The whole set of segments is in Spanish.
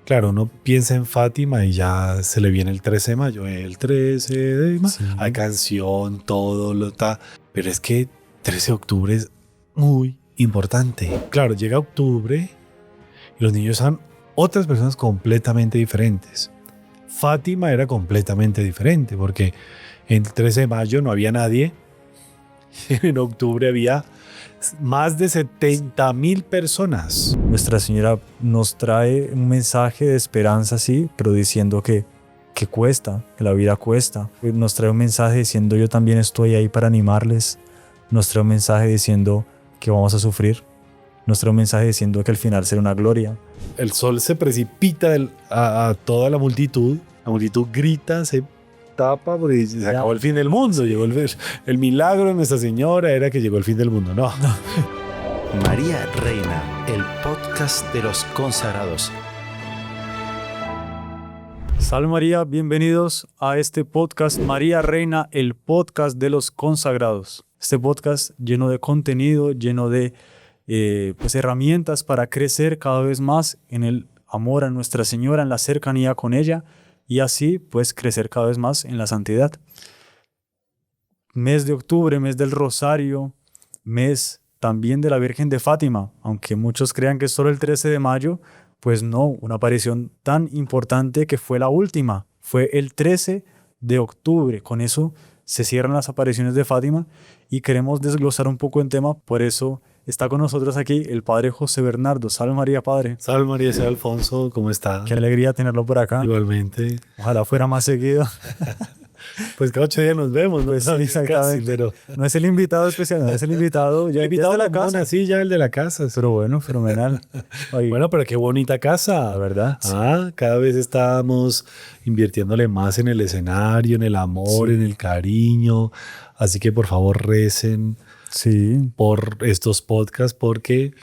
Claro, uno piensa en Fátima y ya se le viene el 13 de mayo. El 13 de mayo. Sí. Hay canción, todo lo está. Pero es que 13 de octubre es muy importante. Claro, llega octubre y los niños son otras personas completamente diferentes. Fátima era completamente diferente porque el 13 de mayo no había nadie. En octubre había más de 70,000 personas. Nuestra Señora nos trae un mensaje de esperanza, sí, pero diciendo que cuesta, que la vida cuesta. Nos trae un mensaje diciendo yo también estoy ahí para animarles. Nos trae un mensaje diciendo que vamos a sufrir. Nos trae un mensaje diciendo que al final será una gloria. El sol se precipita a toda la multitud grita, se tapa porque se acabó el fin del mundo. Llegó el milagro de Nuestra Señora era que llegó el fin del mundo. No. María Reina, el podcast de los consagrados. Salve María, bienvenidos a este podcast María Reina, el podcast de los consagrados. Este podcast lleno de contenido, lleno de herramientas para crecer cada vez más en el amor a Nuestra Señora, en la cercanía con ella y así pues crecer cada vez más en la santidad. Mes de octubre, mes del Rosario, mes también de la Virgen de Fátima, aunque muchos crean que es solo el 13 de mayo, pues no, una aparición tan importante que fue la última, fue el 13 de octubre. Con eso se cierran las apariciones de Fátima y queremos desglosar un poco el tema, por eso está con nosotros aquí el Padre José Bernardo. Salve María, Padre. Salve María, sea Alfonso, ¿cómo está? Qué alegría tenerlo por acá. Igualmente. Ojalá fuera más seguido. Pues cada 8 días nos vemos, ¿no? Pues sí, exactamente. Casi, pero... No es el invitado especial, no es el invitado. Ya el invitado de la común, casa. Sí, ya el de la casa. Pero bueno, fenomenal. Oye, Bueno, pero qué bonita casa. la verdad. Sí. Cada vez estamos invirtiéndole más en el escenario, en el amor, Sí. en el cariño. Así que por favor recen Sí. por estos podcasts porque...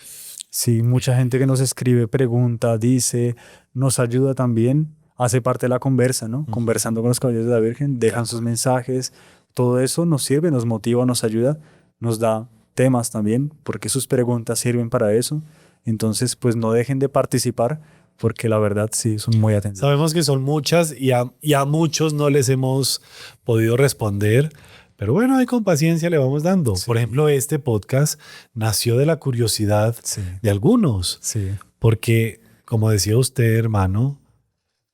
Sí, mucha gente que nos escribe, pregunta, dice, nos ayuda también, hace parte de la conversa, ¿no? Conversando con los caballeros de la Virgen, dejan sus mensajes, todo eso nos sirve, nos motiva, nos ayuda, nos da temas también, porque sus preguntas sirven para eso. Entonces, pues no dejen de participar, porque la verdad sí, son muy atentos. Sabemos que son muchas y a muchos no les hemos podido responder. Pero bueno, ahí con paciencia le vamos dando. Sí. Por ejemplo, este podcast nació de la curiosidad Sí. de algunos. Sí. Porque, como decía usted, hermano,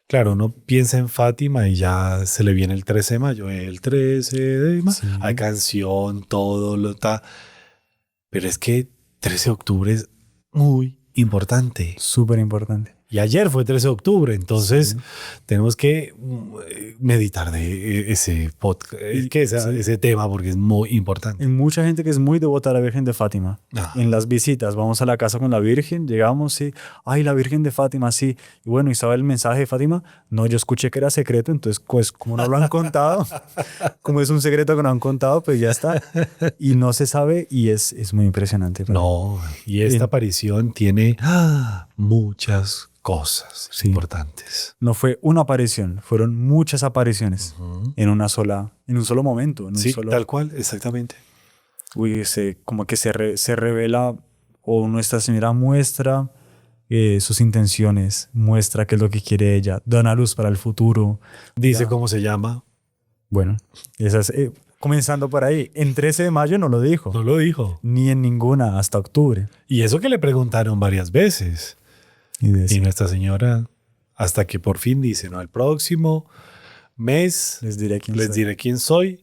claro, uno piensa en Fátima y ya se le viene el 13 de mayo. El 13 de mayo. Sí. Hay canción, todo lo está. Pero es que 13 de octubre es muy importante. Súper importante. Y ayer fue 13 de octubre, entonces Sí. tenemos que meditar de ese podcast, ese tema porque es muy importante. Hay mucha gente que es muy devota a la Virgen de Fátima. Ah. En las visitas, vamos a la casa con la Virgen, llegamos, sí, ay, la Virgen de Fátima, sí. Y bueno, ¿y sabe el mensaje de Fátima? No, yo escuché que era secreto, entonces, pues, como no lo han contado, como es un secreto que no han contado, pues ya está. Y no se sabe y es muy impresionante. No, y esta aparición tiene muchas cosas Sí. importantes. No fue una aparición, fueron muchas apariciones Ujú. en un solo momento. En un Sí, solo, tal cual, exactamente. como que se revela o Nuestra Señora muestra sus intenciones, muestra qué es lo que quiere ella, da una luz para el futuro. Dice Ya. cómo se llama. Bueno, esas, comenzando por ahí, en 13 de mayo no lo dijo, No lo dijo. ni en ninguna hasta octubre. Y eso que le preguntaron varias veces. Y Y decía, Nuestra Señora, hasta que por fin dice, no, el próximo mes les diré quién les soy. diré quién soy,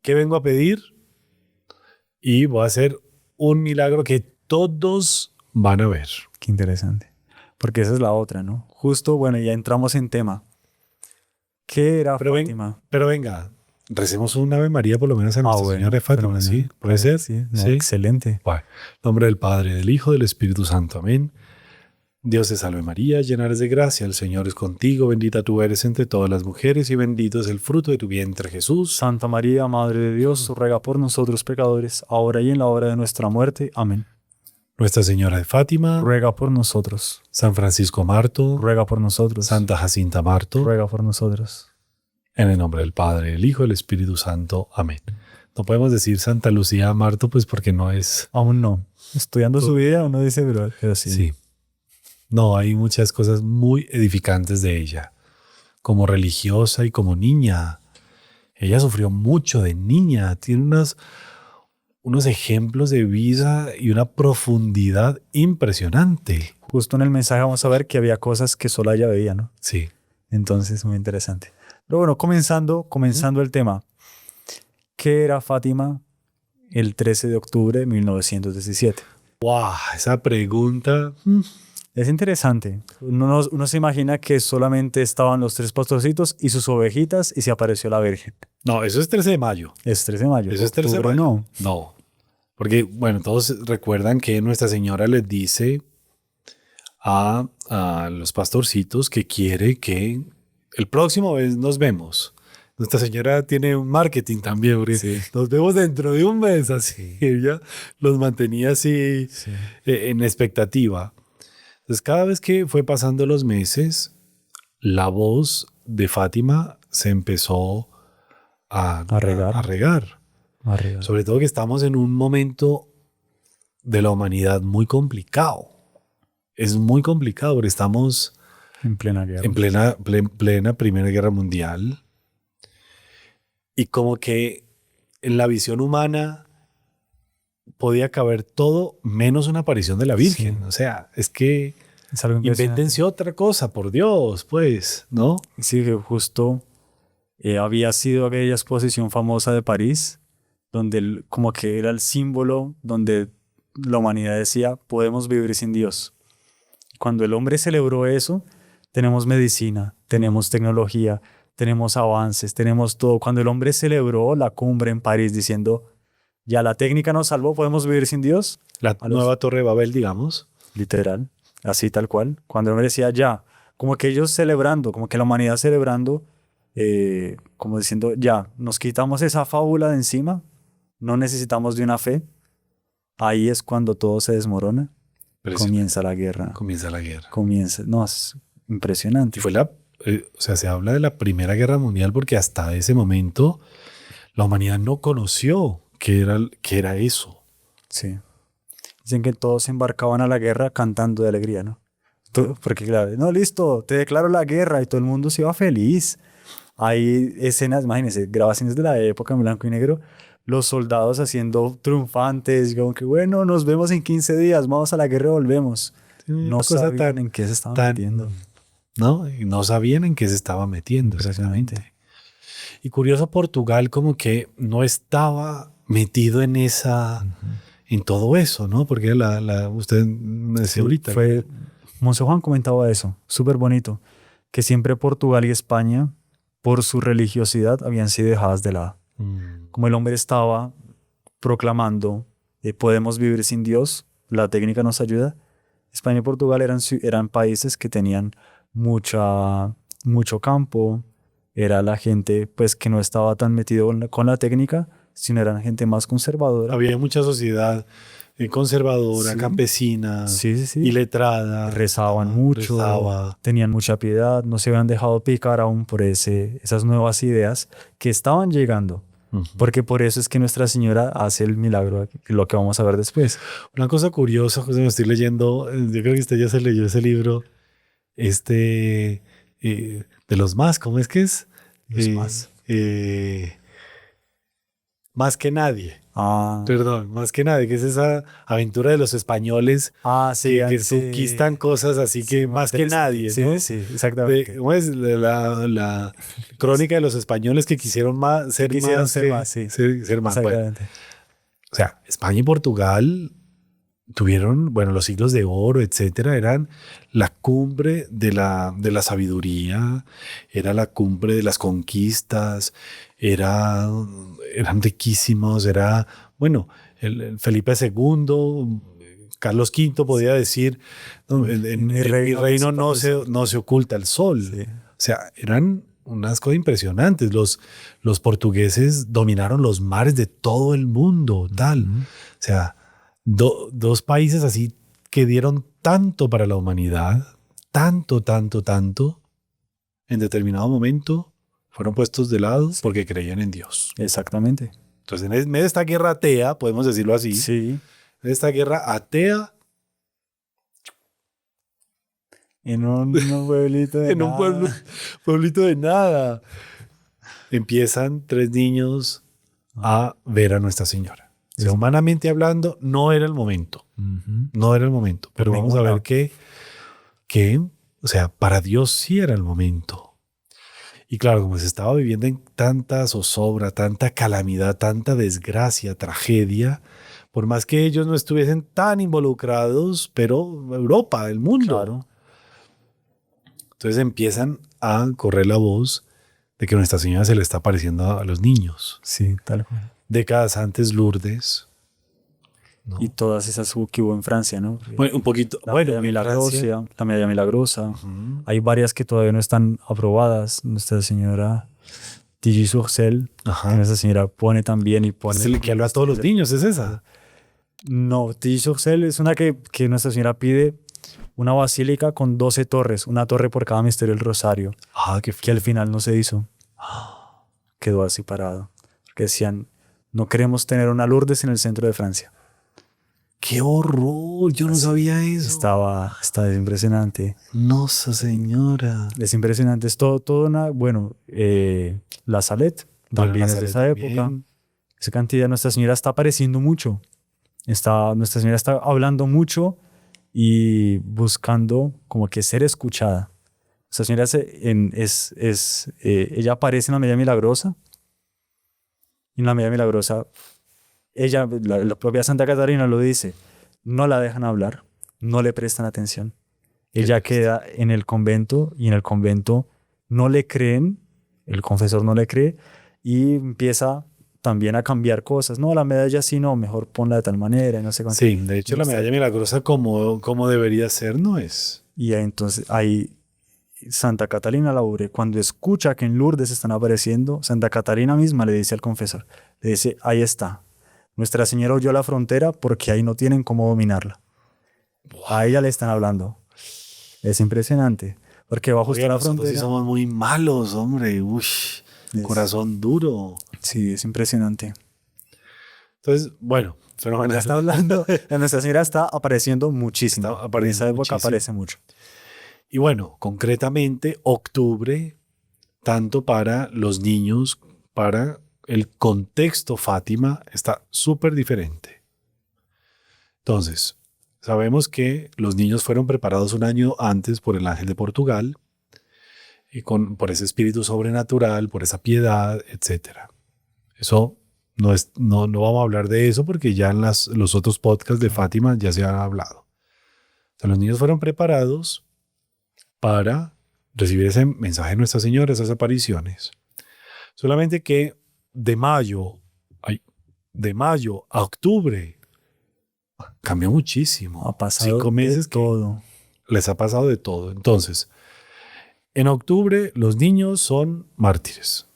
qué vengo a pedir y voy a hacer un milagro que todos van a ver. Qué interesante. Porque esa es la otra, ¿no? Justo, bueno, ya entramos en tema. ¿Qué era Pero Fátima? Pero venga, recemos un Ave María por lo menos a Nuestra bueno, Señora de Fátima, fenomenal. ¿sí? ¿Puede ser? Sí, no, excelente. Bueno, en nombre del Padre, del Hijo, del Espíritu Santo. Amén. Dios te salve María, llena eres de gracia, el Señor es contigo, bendita tú eres entre todas las mujeres y bendito es el fruto de tu vientre, Jesús. Santa María, Madre de Dios, ruega por nosotros pecadores, ahora y en la hora de nuestra muerte. Amén. Nuestra Señora de Fátima, Ruega por nosotros. San Francisco Marto, Ruega por nosotros. Santa Jacinta Marto, Ruega por nosotros. en el nombre del Padre, del Hijo y del Espíritu Santo. Amén. No podemos decir Santa Lucía Marto, pues porque no es... Aún no. Estudiando su vida uno dice, pero sí. Sí. No, hay muchas cosas muy edificantes de ella. Como religiosa y como niña. Ella sufrió mucho de niña. Tiene unos ejemplos de vida y una profundidad impresionante. Justo en el mensaje vamos a ver que había cosas que solo ella veía, ¿no? Sí. Entonces, muy interesante. Pero bueno, comenzando el tema. ¿Qué era Fátima el 13 de octubre de 1917? ¡Wow! Esa pregunta. Es interesante. Uno se imagina que solamente estaban los 3 pastorcitos y sus ovejitas y se apareció la Virgen. No, eso es 13 de mayo. Es 13 de mayo. Eso es 13 de Octubre, mayo. no. No. Porque, bueno, todos recuerdan que Nuestra Señora les dice a los pastorcitos que quiere que el próximo vez nos vemos. Nuestra Señora tiene un marketing también, porque Sí. nos vemos dentro de un mes, así. Ella los mantenía así Sí. en expectativa. Entonces, cada vez que fue pasando los meses, la voz de Fátima se empezó a regar. regar. Sobre todo que estamos en un momento de la humanidad muy complicado. Es muy complicado porque estamos En plena guerra. en plena Primera Guerra Mundial. Y como que en la visión humana podía caber todo menos una aparición de la Virgen. Sí. O sea, es que Es algo impresionante. invéntense otra cosa, por Dios, pues, ¿no? Sí, que justo había sido aquella exposición famosa de París, donde como que era el símbolo donde la humanidad decía, podemos vivir sin Dios. Cuando el hombre celebró eso, tenemos medicina, tenemos tecnología, tenemos avances, tenemos todo. Cuando el hombre celebró la cumbre en París diciendo, ya la técnica nos salvó, podemos vivir sin Dios. La nueva Torre de Babel, digamos. Literal, así tal cual. Cuando el hombre decía ya, como que ellos celebrando, como que la humanidad celebrando, como diciendo ya, nos quitamos esa fábula de encima, no necesitamos de una fe. Ahí es cuando todo se desmorona. Comienza la guerra. Comienza la guerra. No, es impresionante. Y fue o sea, se habla de la Primera Guerra Mundial porque hasta ese momento la humanidad no conoció qué era eso. Sí. Dicen que todos se embarcaban a la guerra cantando de alegría, ¿no? Porque claro, no, listo, te declaro la guerra y todo el mundo se iba feliz. Hay escenas, imagínense, grabaciones de la época en blanco y negro, los soldados haciendo triunfantes, como que bueno, nos vemos en 15 días, vamos a la guerra y volvemos. No sabían en qué se estaban metiendo. ¿No? Y no sabían en qué se estaba metiendo. Exactamente. Y curioso, Portugal como que no estaba metido en en todo eso, ¿no? Porque usted me decía ahorita. Monse Juan comentaba eso, súper bonito, que siempre Portugal y España, por su religiosidad, habían sido dejadas de lado. Como el hombre estaba proclamando, podemos vivir sin Dios, la técnica nos ayuda. España y Portugal eran países que tenían mucho campo, era la gente pues que no estaba tan metido con la técnica, sino eran gente más conservadora. Había mucha sociedad conservadora, campesina, y letrada. Rezaban mucho, tenían mucha piedad, no se habían dejado picar aún por esas nuevas ideas que estaban llegando. Porque por eso es que Nuestra Señora hace el milagro, lo que vamos a ver después. Una cosa curiosa, José, me estoy leyendo, yo creo que usted ya se leyó ese libro, de los más, ¿cómo es que es? Los más. Más que nadie. Ah. Perdón, Más que nadie, que es esa aventura de los españoles que conquistan cosas así que más que nadie, ¿no? Sí, exactamente. ¿Cómo es? La crónica de los españoles que quisieron ser más. Exactamente. Bueno, o sea, España y Portugal tuvieron, bueno, los siglos de oro, etcétera, eran la cumbre de la sabiduría, era la cumbre de las conquistas, eran riquísimos, bueno, el Felipe II, Carlos V podía decir, no, en mi reino no se oculta el sol. Sí. O sea, eran unas cosas impresionantes. Los portugueses dominaron los mares de todo el mundo, tal. O sea, dos países así que dieron tanto para la humanidad, tanto, en determinado momento fueron puestos de lado porque creían en Dios. Exactamente. Entonces, en medio de esta guerra atea, podemos decirlo así, sí. En esta guerra atea, En un pueblito de en un nada. pueblito de nada. Empiezan 3 niños a ver a Nuestra Señora. O sea, humanamente hablando, no era el momento. Ujú. No era el momento. Pero Por vamos a ningún ver que, o sea, para Dios sí era el momento. Y claro, como se estaba viviendo en tanta zozobra, tanta calamidad, tanta desgracia, tragedia, por más que ellos no estuviesen tan involucrados, pero Europa, el mundo. Claro. Entonces empiezan a correr la voz de que Nuestra Señora se le está apareciendo a los niños. Sí, tal cual. Décadas antes, Lourdes, ¿no? Y todas esas que hubo en Francia, ¿no? Bueno, un poquito. La Bueno, medalla en Francia. milagrosa, la medalla milagrosa. Ujú. Hay varias que todavía no están aprobadas. Nuestra Señora Tilly-sur-Celle, Ajá. que Nuestra Señora pone también y pone. Es el que habla a todos los niños, es esa. No, Tilly-sur-Celle es una que Nuestra Señora pide una basílica con 12 torres, una torre por cada misterio del rosario, Ah, que al final no se hizo. Quedó así parado. Porque decían, no queremos tener una Lourdes en el centro de Francia. ¡Qué horror! Yo no sabía eso. Está impresionante. Nosa Señora. Es impresionante. Es todo una. Bueno, la Salette también La es de esa Salette época. también. Esa cantidad. Nuestra Señora está apareciendo mucho. Nuestra Señora está hablando mucho y buscando como que ser escuchada. Nuestra Señora ella aparece en la Medalla Milagrosa. Y en la Medalla Milagrosa, ella, la propia Santa Catarina lo dice, no la dejan hablar, no le prestan atención. Ella queda en el convento y en el convento no le creen, el confesor no le cree y empieza también a cambiar cosas. No, la medalla sí, no, mejor ponla de tal manera y no sé cuánto. Sí, de hecho la medalla milagrosa como debería ser no es. Y entonces ahí Santa Catalina Laboure, cuando escucha que en Lourdes están apareciendo, Santa Catalina misma le dice al confesor, le dice, ahí está. Nuestra Señora oyó la frontera porque ahí no tienen cómo dominarla. A ella le están hablando. Es impresionante. Porque bajo Oye, está la nosotros frontera. sí somos muy malos, hombre. Uy, corazón duro. Sí, es impresionante. Entonces, bueno, fenomenal. Está hablando. Nuestra Señora está apareciendo muchísimo. Está apareciendo en esa época muchísimo. aparece mucho. Y bueno, concretamente, octubre, tanto para los niños, para el contexto Fátima, está súper diferente. Entonces, sabemos que los niños fueron preparados un año antes por el ángel de Portugal, y por ese espíritu sobrenatural, por esa piedad, etc. Eso no vamos a hablar de eso porque ya en los otros podcasts de Fátima ya se han hablado. O sea, los niños fueron preparados para recibir ese mensaje de Nuestra Señora, esas apariciones. Solamente que de mayo a octubre cambió muchísimo. Ha pasado 5 meses de todo. les ha pasado de todo. Entonces, en octubre los niños son mártires.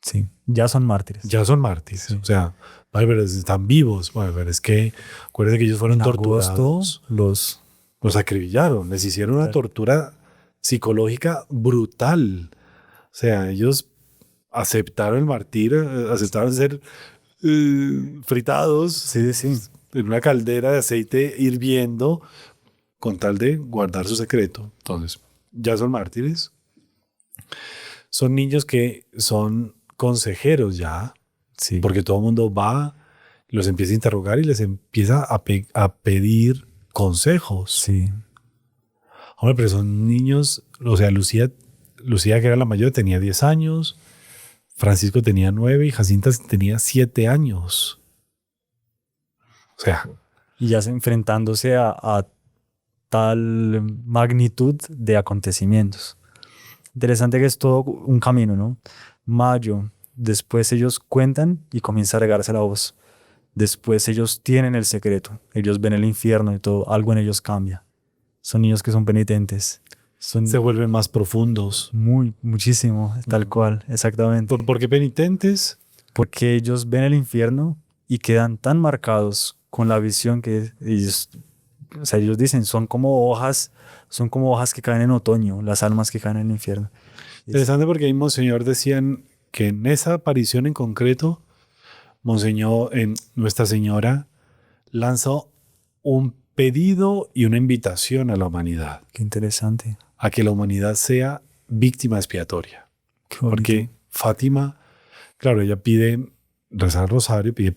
Sí, ya son mártires. Ya son mártires. Sí. O sea, pero están vivos. Bueno, pero es que acuérdense que ellos fueron En agosto, torturados. Los acribillaron. Les hicieron una tortura psicológica brutal. O sea, ellos aceptaron el martirio, aceptaron ser fritados Sí. en una caldera de aceite hirviendo con tal de guardar su secreto. Entonces, ya son mártires. Son niños que son consejeros ya, Sí. porque todo el mundo va, los empieza a interrogar y les empieza a pedir consejos. Sí. Hombre, pero son niños, o sea, Lucía, que era la mayor, tenía 10 años, Francisco tenía 9 y Jacinta tenía 7 años. O sea, Y ya enfrentándose a tal magnitud de acontecimientos. Interesante que es todo un camino, ¿no? Mayo, después ellos cuentan y comienza a regarse la voz. Después ellos tienen el secreto, ellos ven el infierno y todo, algo en ellos cambia. Son niños que son penitentes. se vuelven más profundos. Muchísimo, tal cual, exactamente. ¿Por qué penitentes? Porque ellos ven el infierno y quedan tan marcados con la visión que ellos, o sea, ellos dicen, son como hojas que caen en otoño, las almas que caen en el infierno. Interesante porque ahí Monseñor decían que en esa aparición en concreto, Monseñor, en Nuestra Señora, lanzó un pedido y una invitación a la humanidad, Qué interesante. a que la humanidad sea víctima expiatoria. Qué bonito. Porque Fátima, claro, ella pide rezar el rosario, pide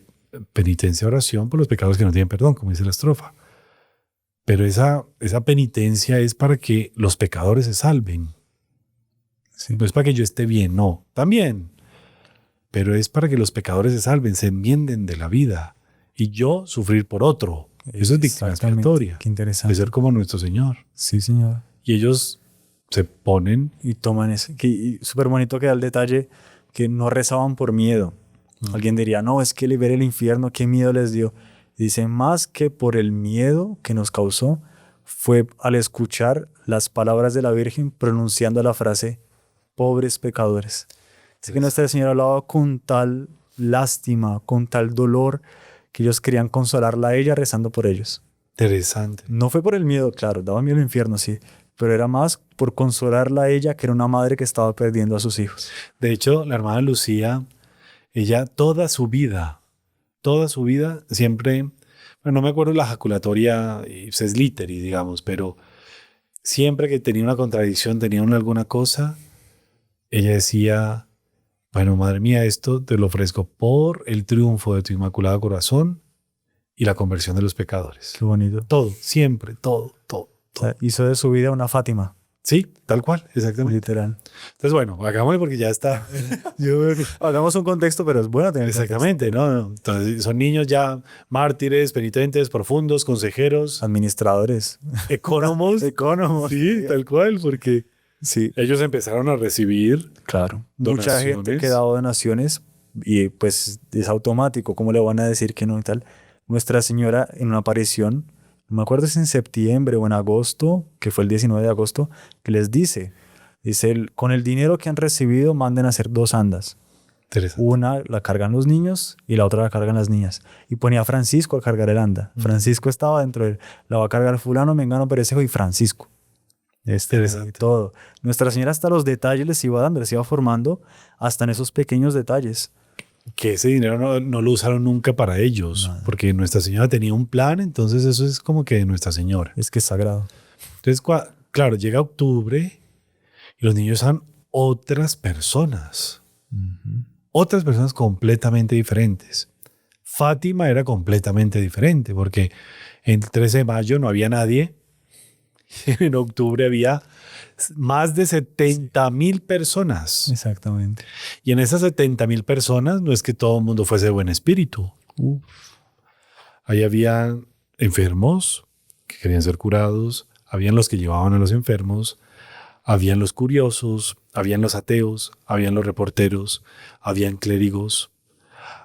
penitencia, oración por los pecados que no tienen perdón, como dice la estrofa. Pero esa penitencia es para que los pecadores se salven. Sí. No es para que yo esté bien, no, también. Pero es para que los pecadores se salven, se enmienden de la vida. Y yo sufrir por otro. Eso es víctima Exactamente. expiatoria. Qué De interesante. ser como nuestro Señor. Sí, señor. Y ellos se ponen... Y toman eso. Y súper bonito queda el detalle que no rezaban por miedo. Alguien diría, no, es que ver el infierno, qué miedo les dio. Dice, más que por el miedo que nos causó, fue al escuchar las palabras de la Virgen pronunciando la frase, pobres pecadores. Así que Nuestra Señora hablaba con tal lástima, con tal dolor, que ellos querían consolarla a ella rezando por ellos. Interesante. No fue por el miedo, claro, daba miedo al infierno, sí, pero era más por consolarla a ella, que era una madre que estaba perdiendo a sus hijos. De hecho, la hermana Lucía, ella toda su vida, siempre, bueno, no me acuerdo la ejaculatoria ipsis literi, digamos, pero siempre que tenía una contradicción, tenía alguna cosa, ella decía, bueno, madre mía, esto te lo ofrezco por el triunfo de tu Inmaculado Corazón y la conversión de los pecadores. Qué bonito. Todo, siempre, todo. O sea, hizo de su vida una Fátima, Sí, tal cual, exactamente. literal. Entonces, bueno, hagámosle porque ya está. Hagamos un contexto, pero es bueno tener Exactamente, ¿no? Entonces, son niños ya mártires, penitentes, profundos, consejeros, contexto. Administradores. ecónomos. Ecónomos. Sí, tal cual, porque Sí, ellos empezaron a recibir claro. Mucha gente donaciones. que da donaciones y pues es automático, ¿cómo le van a decir que no y tal? Nuestra Señora en una aparición, no me acuerdo si es en septiembre o en agosto, que fue el 19 de agosto, que les dice, con el dinero que han recibido manden a hacer 2 andas. Interesante. Una la cargan los niños y la otra la cargan las niñas. Y ponía a Francisco a cargar el anda. Francisco estaba dentro de él. La va a cargar fulano, mengano, perecejo y Francisco. Interesante. Todo. Nuestra Señora hasta los detalles les iba dando, les iba formando hasta en esos pequeños detalles. Que ese dinero no lo usaron nunca para ellos, Nada. porque Nuestra Señora tenía un plan, entonces eso es como que de Nuestra Señora. Es que es sagrado. Entonces, claro, llega octubre y los niños son otras personas. Otras personas completamente diferentes. Fátima era completamente diferente porque el 13 de mayo no había nadie. En octubre había más de 70,000 personas. Exactamente. Y en esas 70,000 personas no es que todo el mundo fuese de buen espíritu. Ahí había enfermos que querían ser curados, habían los que llevaban a los enfermos, habían los curiosos, habían los ateos, habían los reporteros, habían clérigos,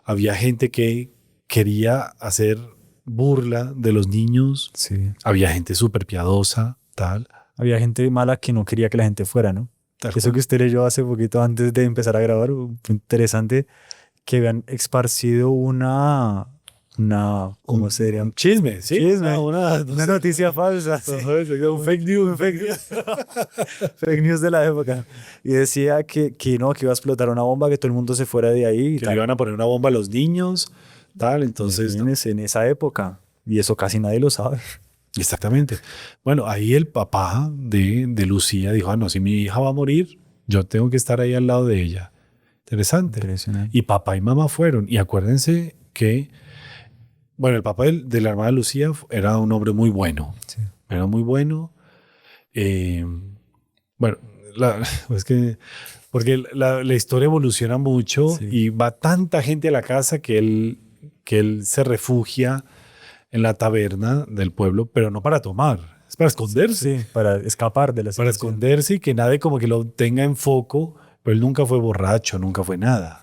había gente que quería hacer burla de los niños, Sí. había gente súper piadosa, tal. Había gente mala que no quería que la gente fuera, ¿no? Tal Eso cual. que usted leyó hace poquito antes de empezar a grabar, fue interesante que habían esparcido ¿cómo se diría? Un chisme, sí. Chisme. Una Noticia falsa. Sí. un fake news. Fake news de la época. Y decía que no, que iba a explotar una bomba, que todo el mundo se fuera de ahí. Y Que tal. le iban a poner una bomba a los niños, tal. Entonces, Imagínense, en esa época. Y eso casi nadie lo sabe. exactamente. Bueno, ahí el papá de Lucía dijo, no, si mi hija va a morir, yo tengo que estar ahí al lado de ella. Interesante. Impresionante. Y papá y mamá fueron. Y acuérdense que, bueno, el papá de la hermana Lucía era un hombre muy bueno. Sí. Era muy bueno. Bueno, es que, porque la historia evoluciona mucho Sí. y va tanta gente a la casa que él se refugia en la taberna del pueblo, pero no para tomar, es para esconderse. Sí, para escapar de la Para situación. esconderse y que nadie como que lo tenga en foco, pero él nunca fue borracho, nunca fue nada.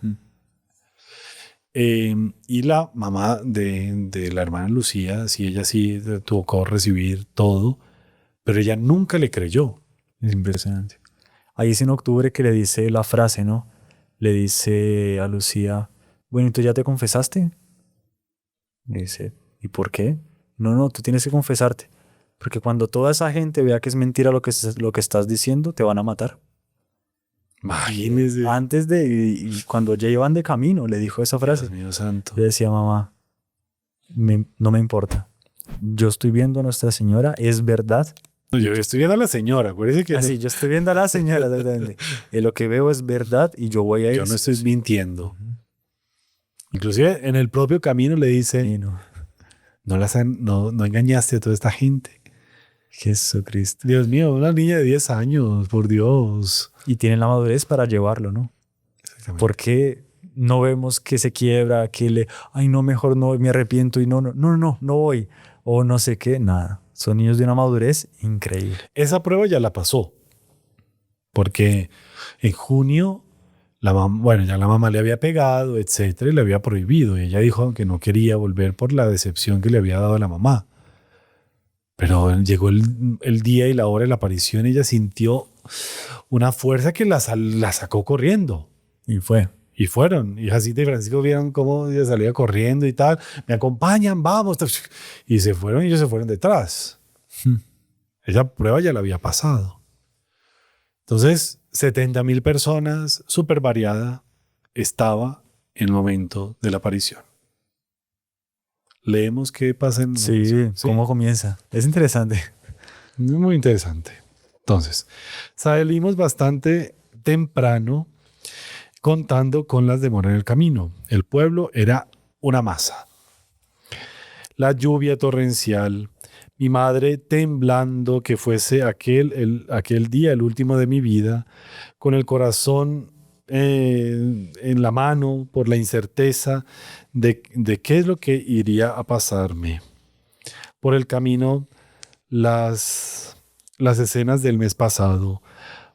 Y la mamá de la hermana Lucía, sí, ella sí tuvo que recibir todo, pero ella nunca le creyó. Es impresionante. Ahí es en octubre que le dice la frase, ¿no? Le dice a Lucía, bueno, ¿y tú ya te confesaste? Le dice, ¿y por qué? No, tú tienes que confesarte. Porque cuando toda esa gente vea que es mentira lo que estás diciendo, te van a matar. Imagínese. Antes y cuando ya iban de camino, le dijo esa frase. Dios mío santo. Yo decía, mamá, no me importa. yo estoy viendo a Nuestra Señora, es verdad. No, yo estoy viendo a la señora, acuérdese que Así, yo estoy viendo a la señora, exactamente. Lo que veo es verdad y yo voy a ir. yo no estoy mintiendo. Inclusive en el propio camino le dice, Sí, no. no engañaste a toda esta gente. Jesucristo. Dios mío, una niña de 10 años, por Dios. Y tienen la madurez para llevarlo, ¿no? Exactamente. ¿Por qué no vemos que se quiebra, ay, no, mejor no, me arrepiento y no voy? O no sé qué, nada. Son niños de una madurez increíble. Esa prueba ya la pasó. Porque en junio, ya la mamá le había pegado, etcétera, y le había prohibido. Y ella dijo que no quería volver por la decepción que le había dado a la mamá. Pero llegó el día y la hora de la aparición y ella sintió una fuerza que la sacó corriendo. Y fue. Y fueron. Y Jacinta y Francisco vieron cómo ella salía corriendo y tal. Me acompañan, vamos. Y se fueron y ellos se fueron detrás. Esa prueba ya la había pasado. Entonces, 70,000 personas, súper variada, estaba en el momento de la aparición. Leemos qué pasa en... Sí, cómo comienza. Es interesante. Muy interesante. Entonces, salimos bastante temprano contando con las demoras en el camino. El pueblo era una masa. La lluvia torrencial, mi madre temblando que fuese aquel día, el último de mi vida, con el corazón en la mano por la incerteza de qué es lo que iría a pasarme. Por el camino, las escenas del mes pasado,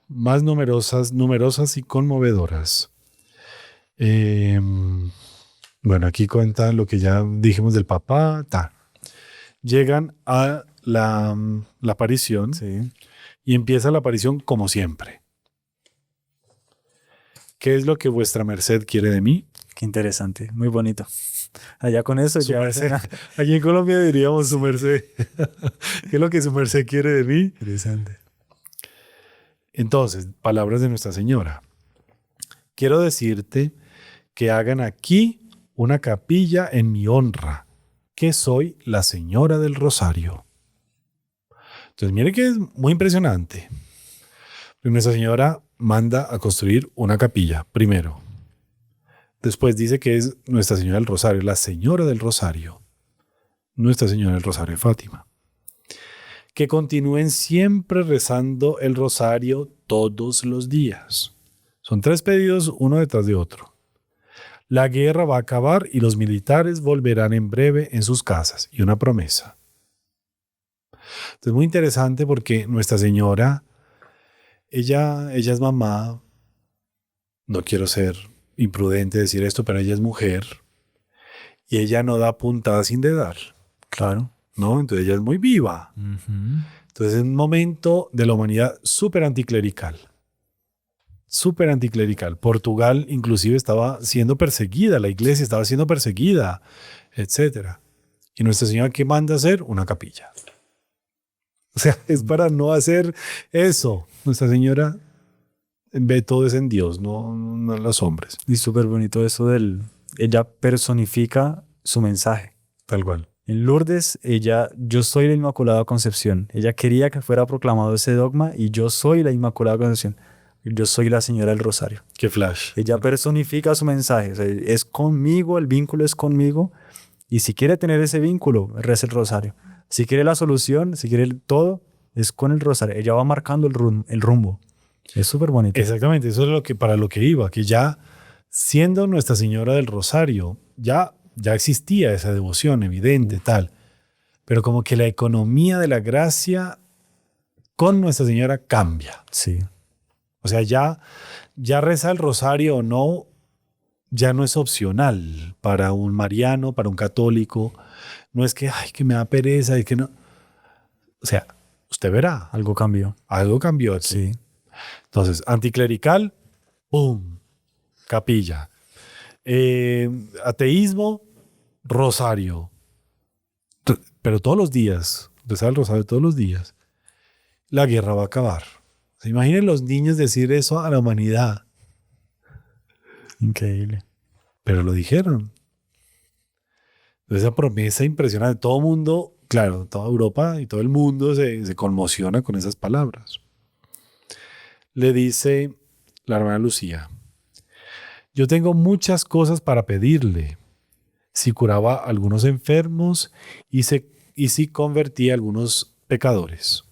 más numerosas y conmovedoras. Bueno, aquí cuenta lo que ya dijimos del papá. Llegan a la aparición, Sí. y empieza la aparición como siempre. ¿Qué es lo que vuestra merced quiere de mí? Qué interesante. Muy bonito. Allá con eso Su ya... merced. Aquí en Colombia diríamos su merced. ¿Qué es lo que su merced quiere de mí? Interesante. Entonces, palabras de Nuestra Señora. Quiero decirte que hagan aquí una capilla en mi honra, que soy la Señora del Rosario. Entonces, mire que es muy impresionante. Nuestra Señora manda a construir una capilla, primero. Después dice que es Nuestra Señora del Rosario, la Señora del Rosario. Nuestra Señora del Rosario de Fátima. Que continúen siempre rezando el rosario todos los días. Son 3 pedidos, uno detrás de otro. La guerra va a acabar y los militares volverán en breve en sus casas. Y una promesa. Entonces, muy interesante porque Nuestra Señora, ella es mamá. No quiero ser imprudente decir esto, pero ella es mujer. Y ella no da puntada sin dedar. Claro. ¿No? Entonces ella es muy viva. Entonces es un momento de la humanidad súper anticlerical. Súper anticlerical. Portugal inclusive estaba siendo perseguida, la iglesia estaba siendo perseguida, etc. Y Nuestra Señora, ¿qué manda hacer? Una capilla. O sea, es para no hacer eso. Nuestra Señora ve todo es en Dios, no en los hombres. Y súper bonito eso ella personifica su mensaje. Tal cual. En Lourdes, yo soy la Inmaculada Concepción. Ella quería que fuera proclamado ese dogma y yo soy la Inmaculada Concepción. Yo soy la Señora del Rosario. Qué flash. Ella personifica su mensaje. O sea, es conmigo, el vínculo es conmigo. Y si quiere tener ese vínculo, reza el rosario. Si quiere la solución, si quiere todo, es con el rosario. Ella va marcando el rumbo. Es súper bonito. Exactamente, eso es para lo que iba, que ya siendo Nuestra Señora del Rosario, ya existía esa devoción evidente, tal. Pero como que la economía de la gracia con Nuestra Señora cambia. Sí. O sea, ya rezar el rosario o no, ya no es opcional para un mariano, para un católico. No es que, ay, que me da pereza y que no. O sea, usted verá. Algo cambió. Algo cambió aquí. Sí. Entonces, anticlerical, ¡pum! Capilla. Ateísmo, rosario. Pero todos los días, rezar el rosario todos los días. La guerra va a acabar. ¿Se imaginen los niños decir eso a la humanidad? Increíble. Pero lo dijeron. Esa promesa impresionante. Todo el mundo, claro, toda Europa y todo el mundo se conmociona con esas palabras. Le dice la hermana Lucía: yo tengo muchas cosas para pedirle. Si curaba a algunos enfermos y si convertía a algunos pecadores.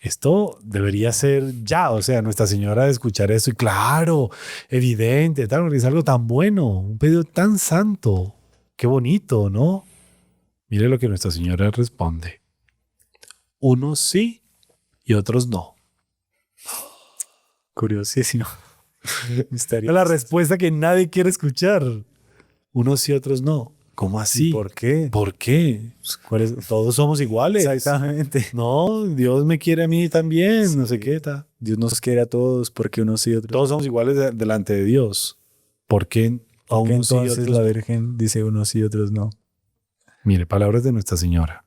Esto debería ser ya, o sea, Nuestra Señora de escuchar eso y claro, evidente, tal, porque es algo tan bueno, un pedido tan santo, qué bonito, ¿no? Mire lo que Nuestra Señora responde: unos sí y otros no. Curiosísimo. Misterioso. La respuesta que nadie quiere escuchar. Unos sí, otros no. ¿Cómo ¿Y así? por qué? ¿Por qué? Todos somos iguales. Exactamente. No, Dios me quiere a mí también, no sé qué tal. Dios nos quiere a todos porque unos sí, otros. Todos somos iguales delante de Dios. ¿Por qué a ¿Por qué unos sí y entonces otros la no? Virgen dice unos sí, otros no? Mire, palabras de Nuestra Señora.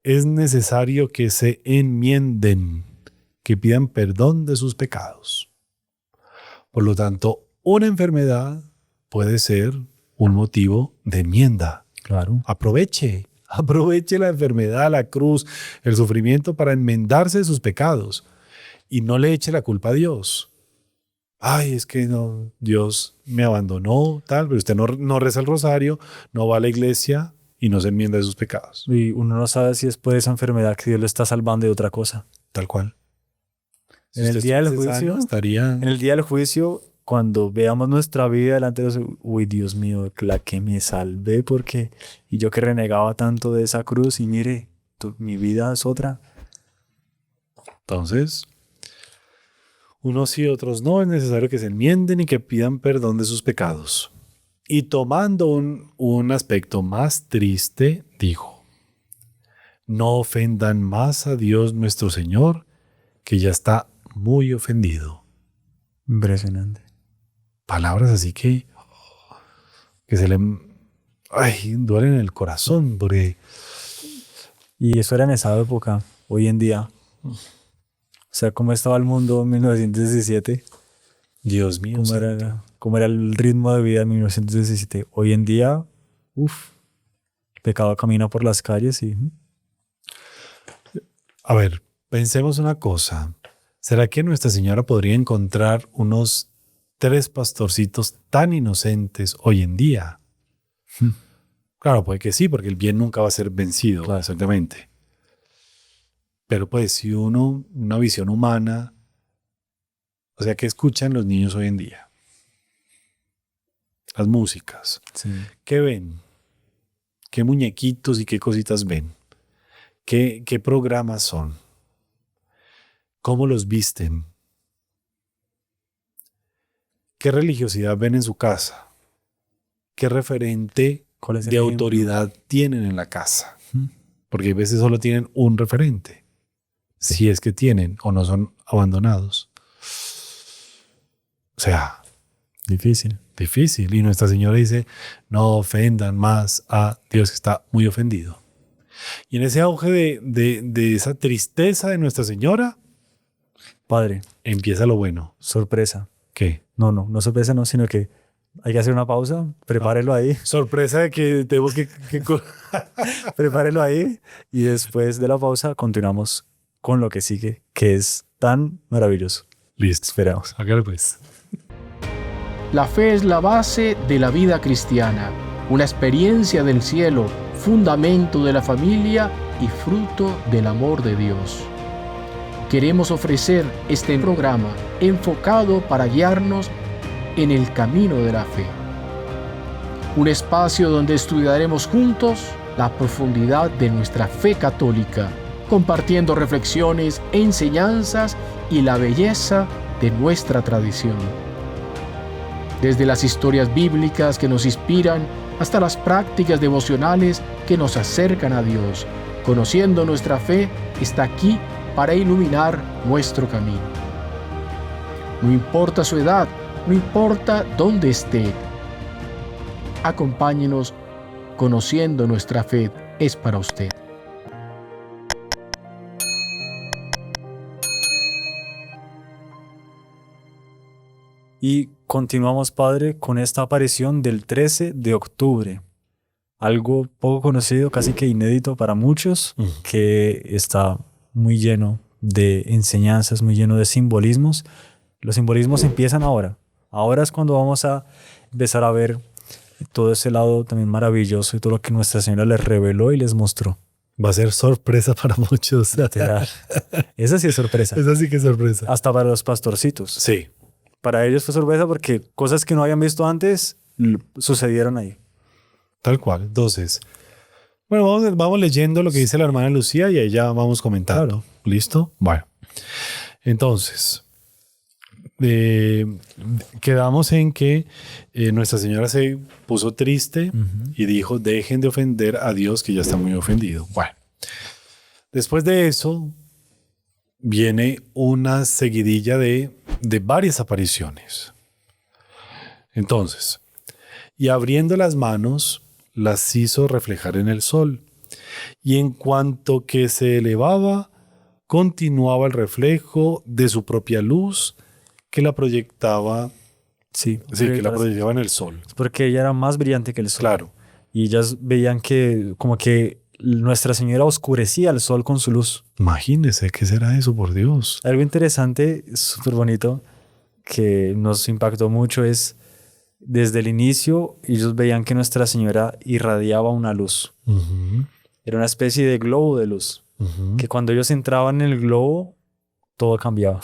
Es necesario que se enmienden, que pidan perdón de sus pecados. Por lo tanto, una enfermedad puede ser un motivo de enmienda. Claro. Aproveche la enfermedad, la cruz, el sufrimiento para enmendarse de sus pecados y no le eche la culpa a Dios. Ay, es que no, Dios me abandonó, tal, pero usted no reza el rosario, no va a la iglesia y no se enmienda de sus pecados. Y uno no sabe si es por esa enfermedad que Dios lo está salvando de otra cosa. Tal cual. Si En el usted día del estuviese juicio, sano, estaría... En el día del juicio, cuando veamos nuestra vida delante de los... Uy, Dios mío, la que me salvé porque... Y yo que renegaba tanto de esa cruz y mire, mi vida es otra. Entonces, unos sí, otros no, es necesario que se enmienden y que pidan perdón de sus pecados. Y tomando un aspecto más triste, dijo: no ofendan más a Dios nuestro Señor, que ya está muy ofendido. Impresionante. Palabras así que se le duelen en el corazón, porque Y eso era en esa época, hoy en día. O sea, ¿cómo estaba el mundo en 1917? Dios mío, ¿Cómo era el ritmo de vida en 1917? Hoy en día, el pecado camina por las calles y... A ver, pensemos una cosa. ¿Será que Nuestra Señora podría encontrar unos 3 pastorcitos tan inocentes hoy en día? Claro, puede que sí, porque el bien nunca va a ser vencido, Claro. exactamente. Pero pues si una visión humana, o sea, ¿qué escuchan los niños hoy en día? Las músicas. Sí. ¿Qué ven? ¿Qué muñequitos y qué cositas ven? ¿Qué programas son? ¿Cómo los visten? ¿Qué religiosidad ven en su casa? ¿Qué referente ¿Cuál es el de ejemplo? autoridad tienen en la casa? Porque a veces solo tienen un referente, si es que tienen o no son abandonados. O sea, Difícil. difícil. Y Nuestra Señora dice: no ofendan más a Dios, que está muy ofendido. Y en ese auge de esa tristeza de Nuestra Señora, Padre, empieza lo bueno. sorpresa. ¿Qué? No sorpresa, no, sino que hay que hacer una pausa. Prepárelo ahí. Sorpresa de que tengo que Prepárelo ahí. Y después de la pausa continuamos con lo que sigue, que es tan maravilloso. Listo. Esperamos. Hágale pues. La fe es la base de la vida cristiana, una experiencia del cielo, fundamento de la familia y fruto del amor de Dios. Queremos ofrecer este programa enfocado para guiarnos en el camino de la fe. Un espacio donde estudiaremos juntos la profundidad de nuestra fe católica, compartiendo reflexiones, enseñanzas y la belleza de nuestra tradición. Desde las historias bíblicas que nos inspiran hasta las prácticas devocionales que nos acercan a Dios, conociendo nuestra fe está aquí para iluminar nuestro camino. No importa su edad, no importa dónde esté. Acompáñenos, conociendo nuestra fe es para usted. Y continuamos, Padre, con esta aparición del 13 de octubre. Algo poco conocido, casi que inédito para muchos, que está muy lleno de enseñanzas, muy lleno de simbolismos. Los simbolismos empiezan ahora. Ahora es cuando vamos a empezar a ver todo ese lado también maravilloso y todo lo que Nuestra Señora les reveló y les mostró. Va a ser sorpresa para muchos. Literal. Esa sí es sorpresa. Esa sí que es sorpresa. Hasta para los pastorcitos. Sí. Para ellos fue sorpresa porque cosas que no habían visto antes sucedieron ahí. Tal cual. Entonces, bueno, vamos leyendo lo que dice la hermana Lucía y ahí ya vamos comentando. Claro. ¿Listo? Bueno. Entonces, quedamos en que Nuestra Señora se puso triste y dijo, dejen de ofender a Dios que ya está muy ofendido. Bueno. Después de eso, viene una seguidilla de varias apariciones. Entonces, y abriendo las manos, las hizo reflejar en el sol. Y en cuanto que se elevaba, continuaba el reflejo de su propia luz que la proyectaba, Sí, que la proyectaba en el sol. porque ella era más brillante que el sol. Claro. Y ellas veían que como que Nuestra Señora oscurecía el sol con su luz. Imagínese, ¿qué será eso, por Dios? Algo interesante, súper bonito, que nos impactó mucho es, desde el inicio, ellos veían que Nuestra Señora irradiaba una luz. Era una especie de globo de luz, que cuando ellos entraban en el globo, todo cambiaba.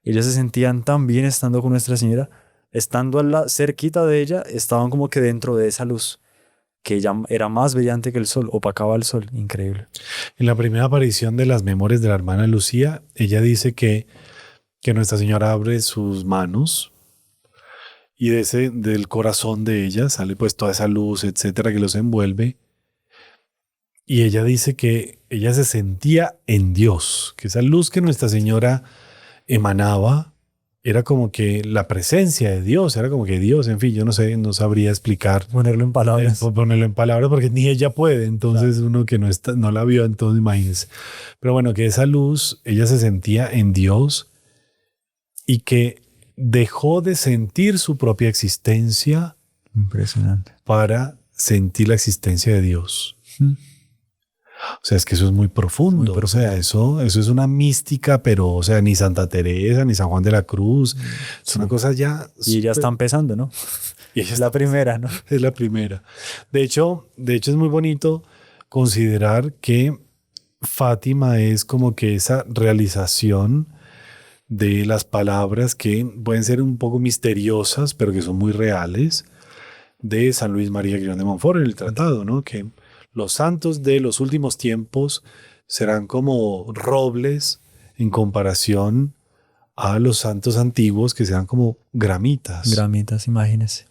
Ellos se sentían tan bien estando con Nuestra Señora, estando cerquita de ella, estaban como que dentro de esa luz, que ella era más brillante que el sol, opacaba el sol. Increíble. En la primera aparición de las memorias de la hermana Lucía, ella dice que Nuestra Señora abre sus manos y del corazón de ella sale pues toda esa luz, etcétera, que los envuelve. Y ella dice que ella se sentía en Dios, que esa luz que Nuestra Señora emanaba era como que la presencia de Dios, era como que Dios, en fin, yo no sé, no sabría explicar. Ponerlo en palabras. Ponerlo en palabras porque ni ella puede, entonces claro. Uno que no la vio, entonces imagínense. Pero bueno, que esa luz, ella se sentía en Dios y que dejó de sentir su propia existencia. Impresionante. Para sentir la existencia de Dios. O sea, es que eso es muy profundo. O sea, eso es una mística, pero, o sea, ni Santa Teresa, ni San Juan de la Cruz. Es una cosa ya... Y ya está empezando, ¿no? Y ella es la primera, ¿no? Es la primera. De hecho, es muy bonito considerar que Fátima es como que esa realización de las palabras que pueden ser un poco misteriosas, pero que son muy reales, de San Luis María Griñón de Montfort en el tratado, ¿no? Que los santos de los últimos tiempos serán como robles en comparación a los santos antiguos que serán como gramitas. Gramitas, imagínese.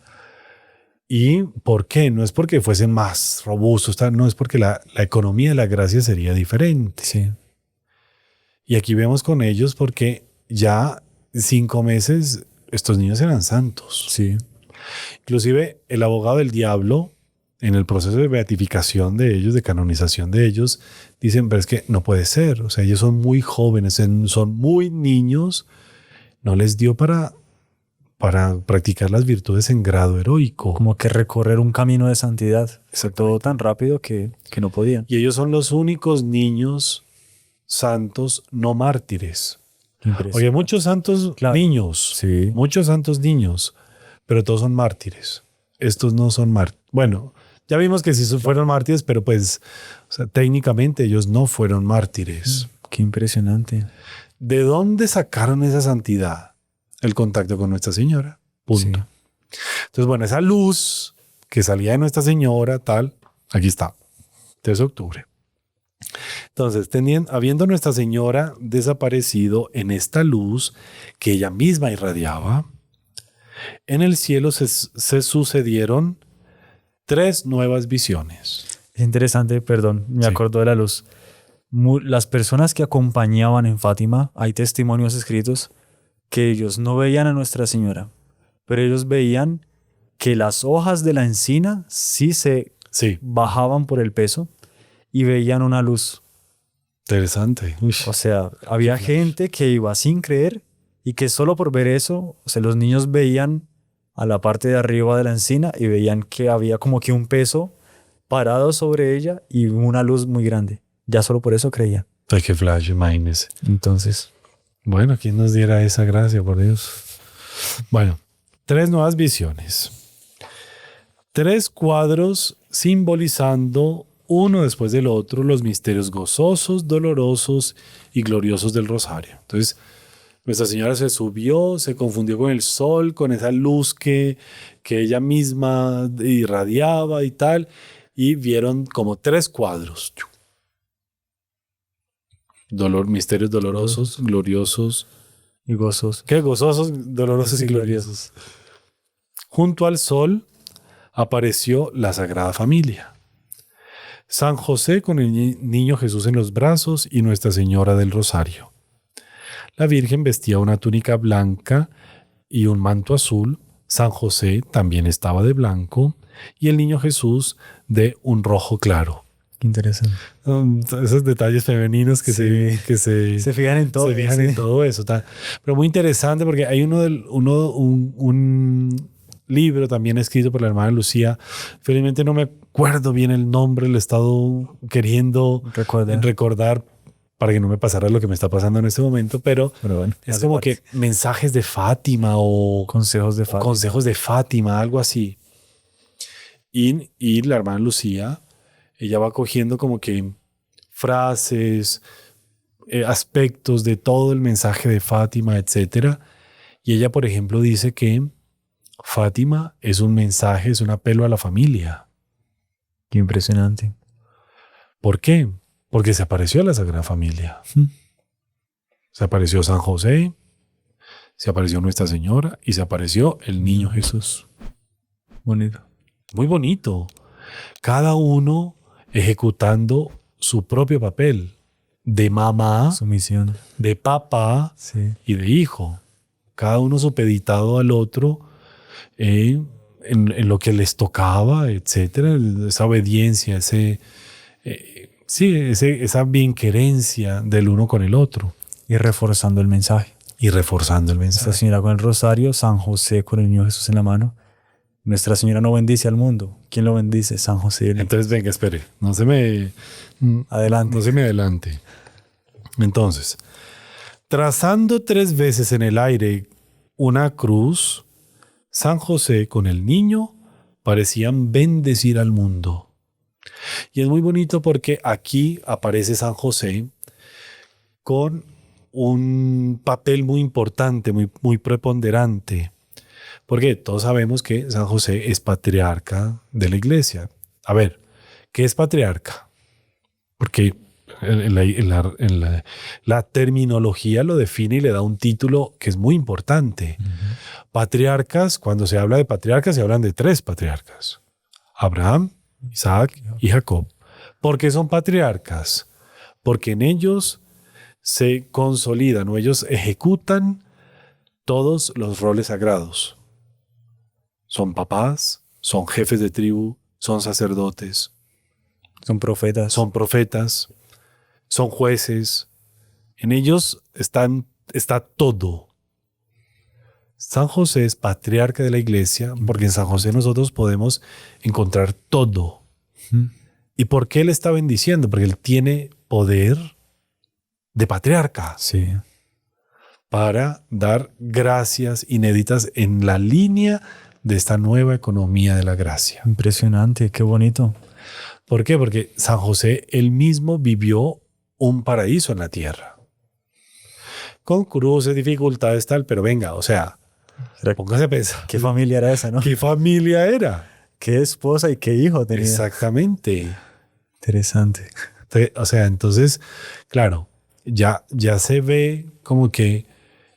¿Y por qué? No es porque fuesen más robustos, no es porque la economía de la gracia sería diferente. Sí. Y aquí vemos con ellos porque ya 5 meses estos niños eran santos. Sí. Inclusive el abogado del diablo, en el proceso de beatificación de ellos, de canonización de ellos, dicen, pero es que no puede ser. O sea, ellos son muy jóvenes, son muy niños. No les dio para practicar las virtudes en grado heroico. Como que recorrer un camino de santidad. Todo tan rápido que no podían. Y ellos son los únicos niños santos no mártires. Oye, muchos santos niños. Sí. Muchos santos niños. Pero todos son mártires. Estos no son mártires. Bueno, ya vimos que sí fueron mártires, pero pues, o sea, técnicamente ellos no fueron mártires. Qué impresionante. ¿De dónde sacaron esa santidad? El contacto con Nuestra Señora. Punto. Sí. Entonces, bueno, esa luz que salía de Nuestra Señora, tal, aquí está. 3 de octubre. Entonces, habiendo Nuestra Señora desaparecido en esta luz que ella misma irradiaba, en el cielo se sucedieron 3 nuevas visiones. Es interesante, perdón, me acordó de la luz. Las personas que acompañaban en Fátima, hay testimonios escritos que ellos no veían a Nuestra Señora, pero ellos veían que las hojas de la encina sí bajaban por el peso y veían una luz. Interesante. O sea, había gente que iba sin creer y que solo por ver eso, o sea, los niños veían a la parte de arriba de la encina y veían que había como que un peso parado sobre ella y una luz muy grande. Ya solo por eso creían. Ay, qué flash, imagínese. Entonces, Bueno, ¿quién nos diera esa gracia, por Dios? Bueno, 3 nuevas visiones. 3 cuadros simbolizando uno después del otro los misterios gozosos, dolorosos y gloriosos del rosario. Entonces, Nuestra Señora se subió, se confundió con el sol, con esa luz que ella misma irradiaba y tal, y vieron como 3 cuadros. Misterios dolorosos, gloriosos. y gozosos. ¿Qué? Gozosos, dolorosos y gloriosos. Junto al sol apareció la Sagrada Familia. San José con el niño Jesús en los brazos y Nuestra Señora del Rosario. La Virgen vestía una túnica blanca y un manto azul. San José también estaba de blanco y el niño Jesús de un rojo claro. Qué interesante. Esos detalles femeninos que Sí. se fijan en todo. se fijan en todo eso. Pero muy interesante porque hay un libro también escrito por la hermana Lucía. Felizmente no me acuerdo bien el nombre, lo he estado queriendo recordar para que no me pasara lo que me está pasando en este momento, pero bueno, es como que mensajes de Fátima o consejos de Fátima. consejos de Fátima, algo así. Y la hermana Lucía, ella va cogiendo como que frases, aspectos de todo el mensaje de Fátima, etcétera. Y ella, por ejemplo, dice que Fátima es un mensaje, es un apelo a la familia. Qué impresionante. ¿Por qué? Porque se apareció la Sagrada Familia. Se apareció San José, se apareció Nuestra Señora y se apareció el niño Jesús. Bonito. Muy bonito. Cada uno ejecutando su propio papel de mamá, Su misión. de papá Sí. y de hijo. Cada uno supeditado al otro en lo que les tocaba, etcétera. Esa obediencia, esa bienquerencia del uno con el otro. Y reforzando el mensaje. Y reforzando el Nuestra mensaje. Señora con el rosario, San José con el niño Jesús en la mano. Nuestra Señora no bendice al mundo. ¿Quién lo bendice? San José. Entonces, venga, espere. No se me adelante. Entonces, trazando 3 veces en el aire una cruz, San José con el niño parecían bendecir al mundo. Y es muy bonito porque aquí aparece San José con un papel muy importante, muy preponderante. Porque todos sabemos que San José es patriarca de la iglesia. A ver, ¿qué es patriarca? Porque la terminología lo define y le da un título que es muy importante. Patriarcas, cuando se habla de patriarcas, se hablan de 3 patriarcas. Abraham, Isaac y Jacob. ¿Por qué son patriarcas? Porque en ellos se consolidan o ellos ejecutan todos los roles sagrados. Son papás, son jefes de tribu, son sacerdotes, Son profetas. son profetas, son jueces. En ellos está todo. San José es patriarca de la iglesia porque en San José nosotros podemos encontrar todo. ¿Y por qué él está bendiciendo? Porque él tiene poder de patriarca. Sí. Para dar gracias inéditas en la línea de esta nueva economía de la gracia. Impresionante. Qué bonito. ¿Por qué? Porque San José él mismo vivió un paraíso en la tierra. Con cruces, dificultades, tal, pero venga, o sea, póngase a pensar. ¿Qué familia era esa, no? ¿Qué familia era? ¿Qué esposa y qué hijo tenía? Exactamente. Interesante. O sea, entonces, claro, ya se ve como que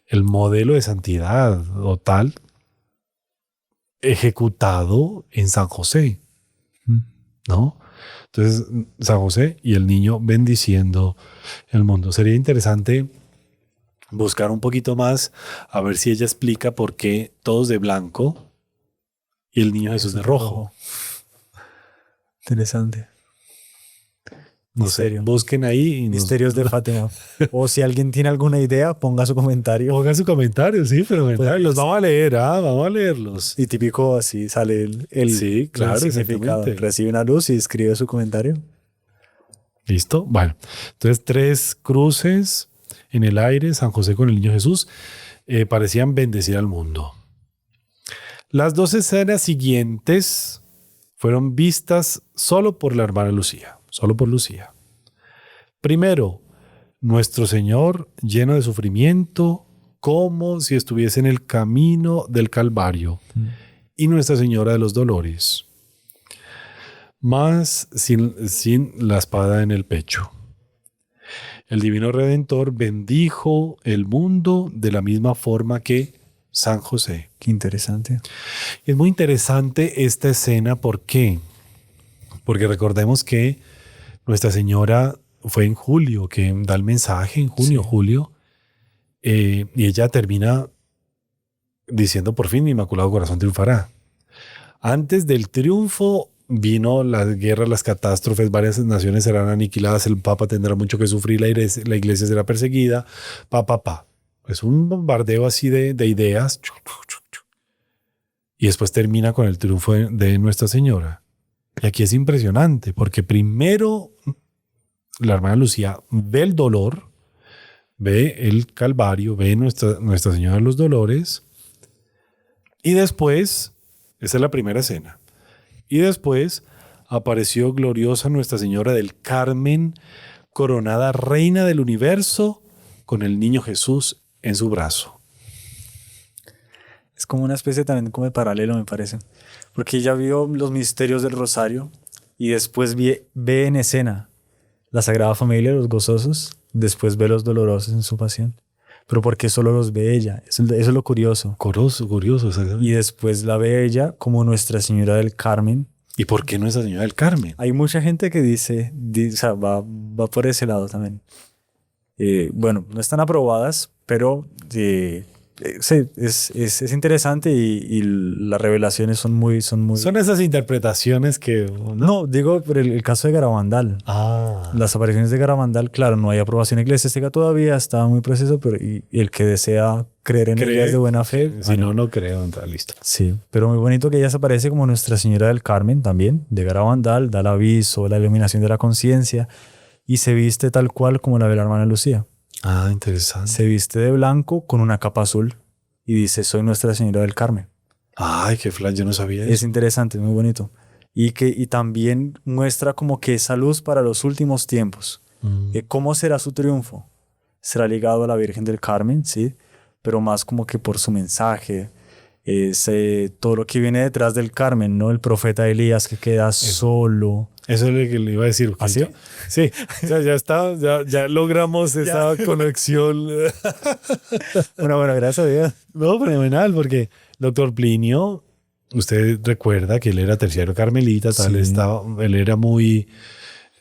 el modelo de santidad o tal ejecutado en San José, ¿no? Entonces, San José y el niño bendiciendo el mundo. Sería interesante buscar un poquito más a ver si ella explica por qué todos de blanco y el niño Jesús de rojo. Interesante. No sé, Misterio. busquen ahí. Y Misterios de Fátima. O si alguien tiene alguna idea, ponga su comentario. pongan su comentario, sí, pero Pues, los vamos a leer, vamos a leerlos. Y típico así sale Sí, claro, el significado. exactamente. Recibe una luz y escribe su comentario. ¿Listo? Bueno, entonces 3 cruces en el aire, San José con el niño Jesús, parecían bendecir al mundo. Las 2 escenas siguientes fueron vistas solo por la hermana Lucía, solo por Lucía. Primero, nuestro Señor lleno de sufrimiento, como si estuviese en el camino del Calvario, y Nuestra Señora de los Dolores, más sin la espada en el pecho. El Divino Redentor bendijo el mundo de la misma forma que San José. Qué interesante. Es muy interesante esta escena. ¿Por qué? Porque recordemos que Nuestra Señora fue en julio, que da el mensaje en junio, Sí. julio, y ella termina diciendo por fin, mi Inmaculado Corazón triunfará. Antes del triunfo vino la guerra, las catástrofes, varias naciones serán aniquiladas, el Papa tendrá mucho que sufrir, la iglesia será perseguida, Es un bombardeo así de ideas. Y después termina con el triunfo de Nuestra Señora. Y aquí es impresionante, porque primero la hermana Lucía ve el dolor, ve el Calvario, ve Nuestra Señora de los Dolores, y después, esa es la primera escena, y después apareció gloriosa Nuestra Señora del Carmen, coronada reina del universo, con el niño Jesús en su brazo. Es como una especie también como de paralelo, me parece. Porque ella vio los misterios del Rosario y después ve en escena la Sagrada Familia, los gozosos, después ve los dolorosos en su pasión. Pero porque solo los ve ella. Eso es lo curioso. Curioso, exactamente. Y después la ve ella como Nuestra Señora del Carmen. ¿Y por qué Nuestra Señora del Carmen? Hay mucha gente que dice o sea, va por ese lado también. Bueno, no están aprobadas, pero sí, es interesante y las revelaciones son muy... Son esas interpretaciones que... No, digo por el caso de Garabandal. Las apariciones de Garabandal, claro, no hay aprobación eclesiástica todavía, está muy preciso, pero y el que desea creer en ellas de buena fe... Si no creo, entonces listo. Sí, pero muy bonito que ella se aparece como Nuestra Señora del Carmen también, de Garabandal, da el aviso, la iluminación de la conciencia y se viste tal cual como la de la hermana Lucía. Interesante. Se viste de blanco con una capa azul y dice, soy Nuestra Señora del Carmen. Ay, qué flash, yo no sabía Es eso. interesante, es muy bonito. Y también muestra como que esa luz para los últimos tiempos. ¿Cómo será su triunfo? Será ligado a la Virgen del Carmen, sí, pero más como que por su mensaje. Todo lo que viene detrás del Carmen, ¿no? El profeta Elías que queda solo. Eso es lo que le iba a decir. ¿Ah, sí? Sí, o sea, ya logramos esa conexión. Bueno, gracias a Dios. No, fenomenal, porque doctor Plinio, usted recuerda que él era terciario carmelita, tal, Sí. él era muy...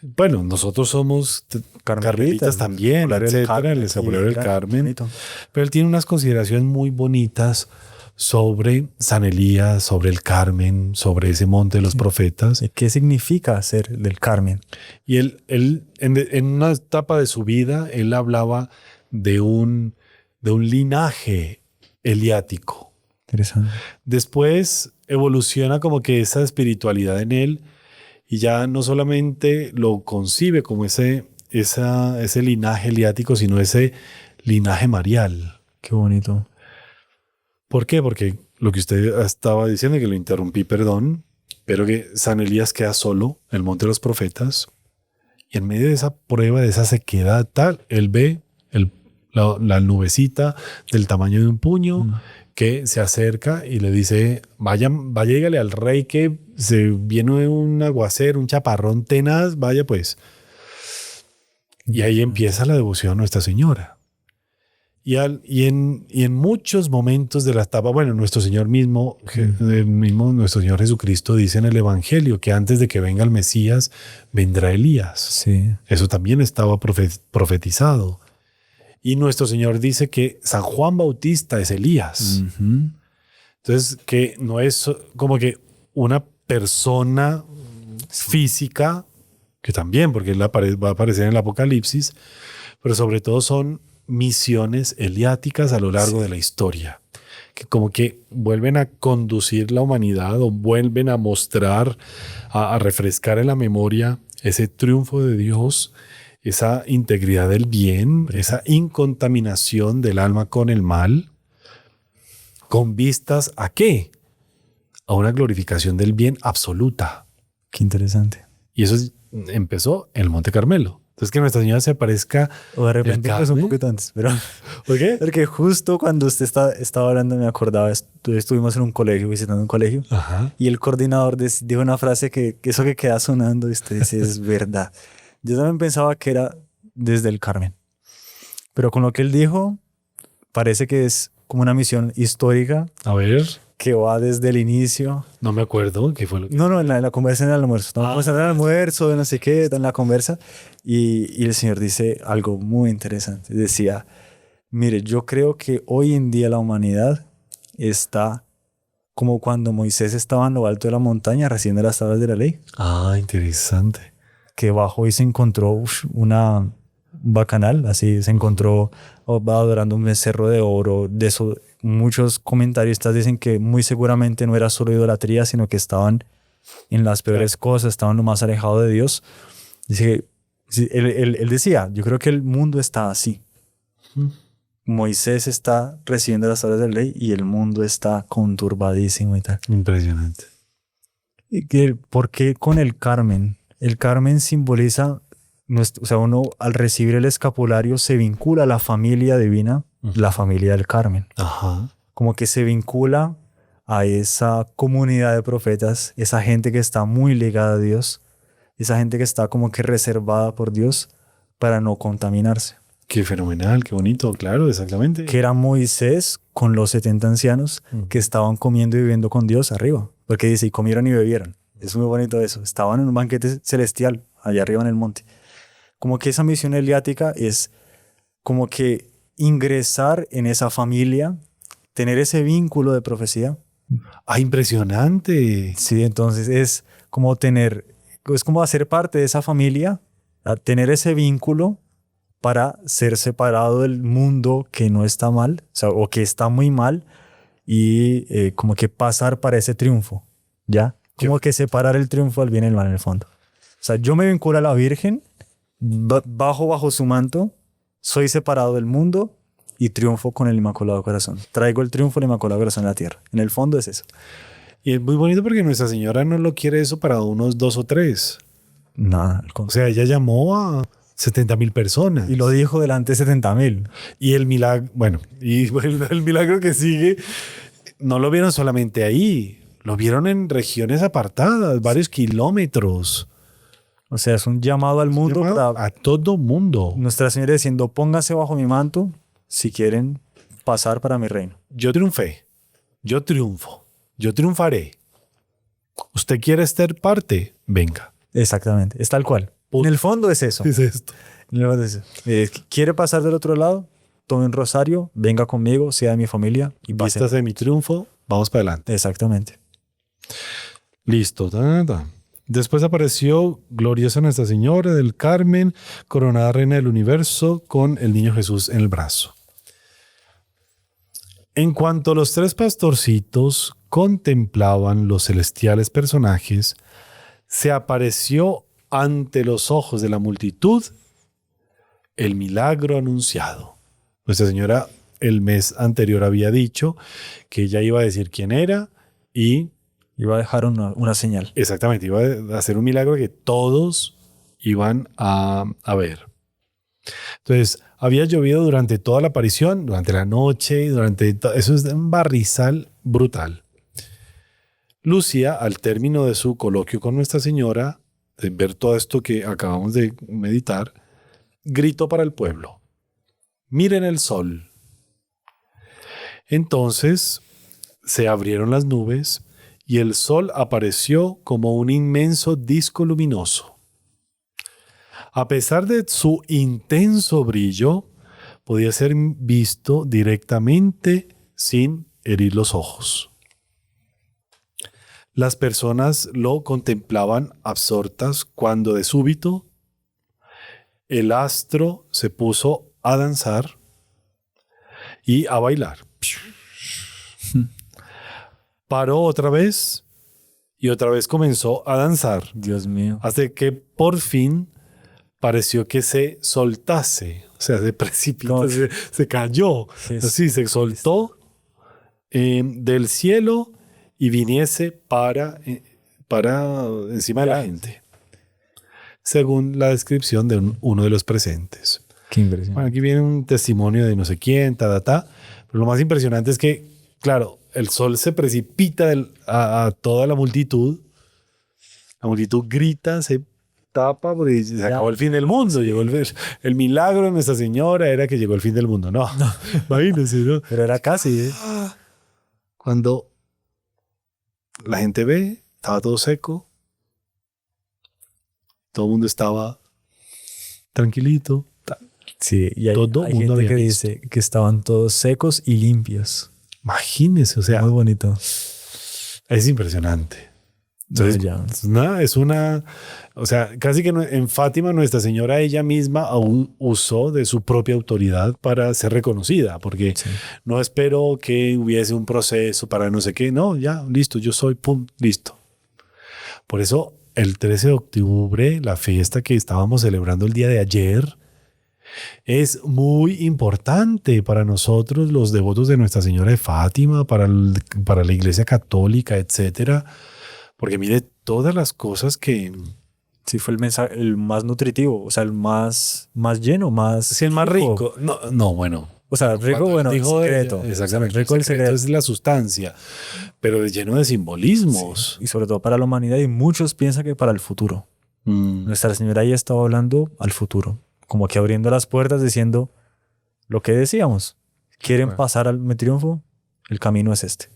Bueno, nosotros somos carmelitas también, Escolario del etcétera, Carmen, el escapulario del sí, Carmen. bonito. Pero él tiene unas consideraciones muy bonitas sobre San Elías, sobre el Carmen, sobre ese monte de los profetas. ¿Qué significa ser del Carmen? Y él en una etapa de su vida, él hablaba de un linaje eliático. Interesante. Después evoluciona como que esa espiritualidad en él y ya no solamente lo concibe como ese linaje eliático, sino ese linaje marial. Qué bonito. ¿Por qué? Porque lo que usted estaba diciendo, que lo interrumpí, perdón, pero que San Elías queda solo en el monte de los profetas y en medio de esa prueba, de esa sequedad tal, él ve la nubecita del tamaño de un puño que se acerca y le dice, vaya, dígale al rey que se viene un aguacero, un chaparrón tenaz, vaya pues. Y ahí empieza la devoción a Nuestra Señora. Y en muchos momentos de la etapa, bueno, nuestro Señor nuestro Señor Jesucristo dice en el Evangelio que antes de que venga el Mesías, vendrá Elías. Sí. Eso también estaba profetizado. Y nuestro Señor dice que San Juan Bautista es Elías. Entonces, que no es como que una persona física que también, porque él va a aparecer en el Apocalipsis, pero sobre todo son misiones eliáticas a lo largo de la historia, que como que vuelven a conducir la humanidad o vuelven a mostrar, a refrescar en la memoria ese triunfo de Dios, esa integridad del bien, esa incontaminación del alma con el mal, con vistas ¿a qué? A una glorificación del bien absoluta. Qué interesante. Y eso empezó en el Monte Carmelo. Entonces que Nuestra Señora se aparezca. O de repente el pues un Carmen. poquito antes, pero ¿Por qué? porque justo cuando usted estaba hablando me acordaba, estuvimos en un colegio, visitando un colegio, Ajá. y el coordinador dijo una frase que eso que queda sonando y usted dice es verdad. Yo también pensaba que era desde el Carmen, pero con lo que él dijo parece que es como una misión histórica A ver, que va desde el inicio. no me acuerdo qué fue lo que... No, en la conversa en el almuerzo. Estamos conversando en el almuerzo, de no sé qué, en la conversa. Y el Señor dice algo muy interesante. Decía, mire, yo creo que hoy en día la humanidad está como cuando Moisés estaba en lo alto de la montaña recibiendo las tablas de la ley, Ah, interesante. que bajó y se encontró un bacanal, así se encontró, va adorando un becerro de oro. De eso, muchos comentaristas dicen que muy seguramente no era solo idolatría, sino que estaban en las peores cosas, estaban lo más alejado de Dios. Dice que, sí, él decía, yo creo que el mundo está así. Moisés está recibiendo las tablas de la ley y el mundo está conturbadísimo y tal. Impresionante. ¿Por qué con el Carmen? El Carmen simboliza, o sea, uno al recibir el escapulario se vincula a la familia divina, la familia del Carmen. Ajá. Como que se vincula a esa comunidad de profetas, esa gente que está muy ligada a Dios, esa gente que está como que reservada por Dios para no contaminarse. Qué fenomenal, qué bonito, claro, exactamente. Que era Moisés con los 70 ancianos que estaban comiendo y viviendo con Dios arriba. Porque dice, y comieron y bebieron. Es muy bonito eso. Estaban en un banquete celestial, allá arriba en el monte. Como que esa misión eliática es como que ingresar en esa familia, tener ese vínculo de profecía. Ah, impresionante. Sí, entonces es como hacer parte de esa familia, a tener ese vínculo para ser separado del mundo que no está mal, o sea, o que está muy mal, y como que pasar para ese triunfo, ¿ya? Como que separar el triunfo del bien y el mal en el fondo. O sea, yo me vinculo a la Virgen, bajo su manto, soy separado del mundo y triunfo con el Inmaculado Corazón. Traigo el triunfo del Inmaculado Corazón a la tierra. En el fondo es eso. Y es muy bonito porque Nuestra Señora no lo quiere eso para unos 2 o 3. Nada, O sea, ella llamó a 70,000 personas. y lo dijo delante de 70,000. Y el milagro, bueno, el milagro que sigue, no lo vieron solamente ahí, lo vieron en regiones apartadas, varios kilómetros. O sea, es un llamado al mundo Llamado para a todo mundo. Nuestra Señora diciendo, pónganse bajo mi manto si quieren pasar para mi reino. Yo triunfé, yo triunfo, yo triunfaré. ¿Usted quiere ser parte? Venga. Exactamente, es tal cual. En el fondo es eso. Es esto. En el fondo es eso. ¿Quiere pasar del otro lado? Tome un rosario, venga conmigo, sea de mi familia y pase. Vistas de mi triunfo, vamos para adelante. Exactamente. Listo. Después apareció gloriosa Nuestra Señora del Carmen, coronada Reina del Universo, con el Niño Jesús en el brazo. En cuanto los 3 pastorcitos contemplaban los celestiales personajes, se apareció ante los ojos de la multitud el milagro anunciado. Nuestra Señora el mes anterior había dicho que ella iba a decir quién era y Iba a dejar una señal. exactamente, iba a hacer un milagro que todos iban a ver. Entonces, había llovido durante toda la aparición, durante la noche, eso es un barrizal brutal. Lucía, al término de su coloquio con Nuestra Señora, de ver todo esto que acabamos de meditar, gritó para el pueblo: miren el sol. Entonces se abrieron las nubes y el sol apareció como un inmenso disco luminoso. A pesar de su intenso brillo, podía ser visto directamente sin herir los ojos. Las personas lo contemplaban absortas cuando de súbito el astro se puso a danzar y a bailar. Paró otra vez y otra vez comenzó a danzar Dios mío. hasta que por fin pareció que se soltase, o sea, se precipitó, ¿Cómo? se cayó, Jesús. así se soltó del cielo y viniese para encima de la gente, según la descripción de uno de los presentes. Qué impresión. Bueno, aquí viene un testimonio de no sé quién, pero lo más impresionante es que, claro, el sol se precipita a toda la multitud grita, se tapa porque se acabó el fin del mundo, llegó el milagro de Nuestra Señora era que llegó el fin del mundo. No. Imagínense, ¿no? Pero era casi, ¿eh? Cuando la gente ve, estaba todo seco, todo el mundo estaba tranquilito. Sí, y hay, Todo hay mundo gente que había visto. dice que estaban todos secos y limpios. Imagínense, o sea, Muy bonito. es impresionante. Entonces, Ya. es una, o sea, casi que en Fátima Nuestra Señora ella misma aún usó de su propia autoridad para ser reconocida, porque Sí. no esperó que hubiese un proceso para no sé qué, no, ya, listo, yo soy, pum, listo. Por eso el 13 de octubre, la fiesta que estábamos celebrando el día de ayer, es muy importante para nosotros, los devotos de Nuestra Señora de Fátima, para la Iglesia Católica, etcétera. Porque mire todas las cosas que... Sí, fue el mensaje, el más nutritivo, o sea, el más lleno, más... Sí, el más rico. No, bueno. O sea, rico, bueno, Dijo secreto. ella, exactamente. Rico el secreto. Es la sustancia, pero lleno de simbolismos. Y sobre todo para la humanidad, y muchos piensan que para el futuro. Mm. Nuestra Señora ya estaba hablando al futuro, como que abriendo las puertas diciendo lo que decíamos. ¿Quieren Claro. pasar al triunfo? El camino es este.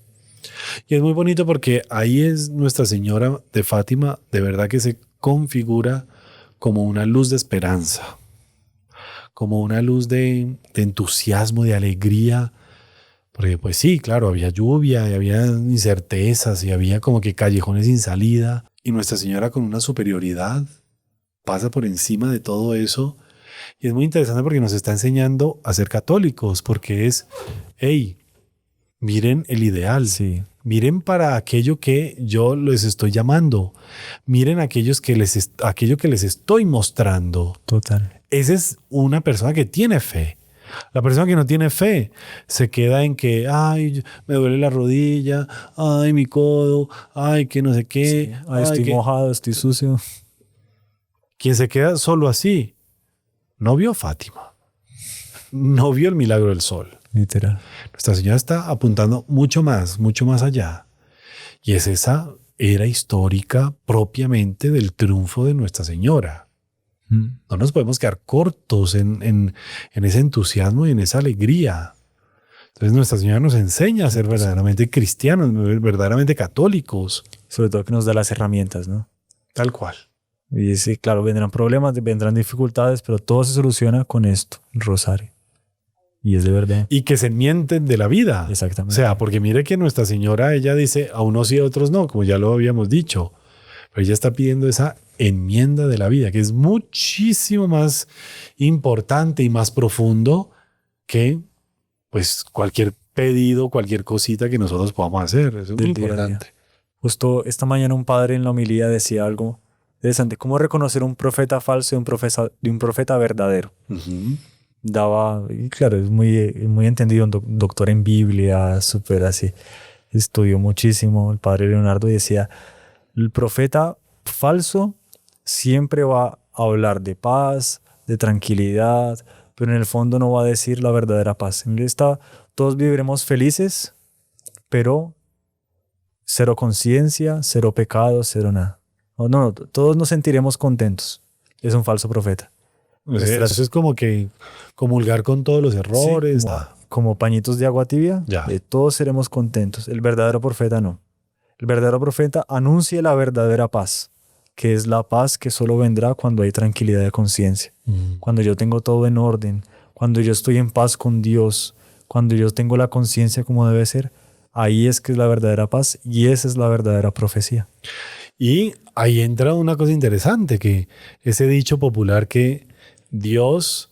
Y es muy bonito porque ahí es Nuestra Señora de Fátima, de verdad que se configura como una luz de esperanza, como una luz de entusiasmo, de alegría. Porque pues sí, claro, había lluvia y había incertezas y había como que callejones sin salida. Y Nuestra Señora con una superioridad pasa por encima de todo eso. Y es muy interesante porque nos está enseñando a ser católicos, porque es, hey, miren el ideal. Sí. Miren para aquello que yo les estoy llamando. Miren aquello que les estoy mostrando. Total. Esa es una persona que tiene fe. La persona que no tiene fe se queda en que, ay, me duele la rodilla, ay, mi codo, ay, que no sé qué. Sí. Ay, estoy que... mojado, estoy sucio. Quien se queda solo así, no vio Fátima. No vio el milagro del sol. Literal. Nuestra Señora está apuntando mucho más allá. Y es esa era histórica propiamente del triunfo de Nuestra Señora. No nos podemos quedar cortos en ese entusiasmo y en esa alegría. Entonces Nuestra Señora nos enseña a ser verdaderamente cristianos, verdaderamente católicos. Sobre todo que nos da las herramientas, ¿no? Tal cual. Y sí, claro, vendrán problemas, vendrán dificultades, pero todo se soluciona con esto, el rosario. Y es de verdad. Y que se mienten de la vida. Exactamente. O sea, porque mire que Nuestra Señora, ella dice a unos sí, a otros no, como ya lo habíamos dicho. Pero ella está pidiendo esa enmienda de la vida, que es muchísimo más importante y más profundo que pues cualquier pedido, cualquier cosita que nosotros podamos hacer. Eso es muy Del día a día. importante. Justo esta mañana un padre en la homilía decía algo interesante. ¿Cómo reconocer un profeta falso de un profeta verdadero? Ujú. Y claro, es muy entendido, un doctor en Biblia, súper así. Estudió muchísimo el padre Leonardo y decía, el profeta falso siempre va a hablar de paz, de tranquilidad, pero en el fondo no va a decir la verdadera paz. En él está, todos viviremos felices, pero cero conciencia, cero pecado, cero nada. No, todos nos sentiremos contentos. Es un falso profeta. O sea, eso es como que comulgar con todos los errores. Sí, como pañitos de agua tibia, Ya. todos seremos contentos. El verdadero profeta no. El verdadero profeta anuncia la verdadera paz, que es la paz que solo vendrá cuando hay tranquilidad de conciencia, cuando yo tengo todo en orden, cuando yo estoy en paz con Dios, cuando yo tengo la conciencia como debe ser. ahí es que es la verdadera paz y esa es la verdadera profecía. Y ahí entra una cosa interesante, que ese dicho popular que Dios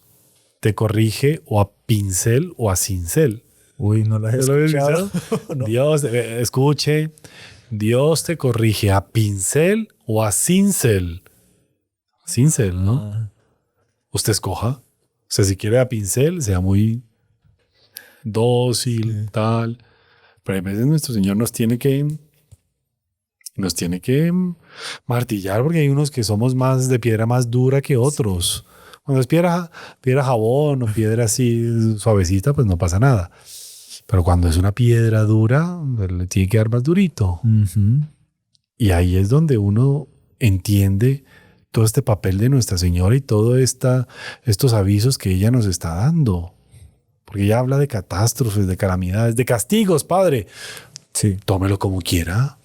te corrige o a pincel o a cincel. Uy, no la he ¿No lo habías escuchado. visto? No. Dios, escuche, Dios te corrige a pincel o a cincel. Cincel, ¿no? Ah, Usted escoja. O sea, si quiere a pincel, sea muy dócil, tal. Pero a veces nuestro Señor nos tiene que martillar, porque hay unos que somos más de piedra más dura que otros. Cuando es piedra jabón o piedra así suavecita, pues no pasa nada. Pero cuando es una piedra dura, pues le tiene que dar más durito. ujú. Y ahí es donde uno entiende todo este papel de Nuestra Señora y todos estos avisos que ella nos está dando. Porque ella habla de catástrofes, de calamidades, de castigos, Padre. Sí, Tómelo como quiera.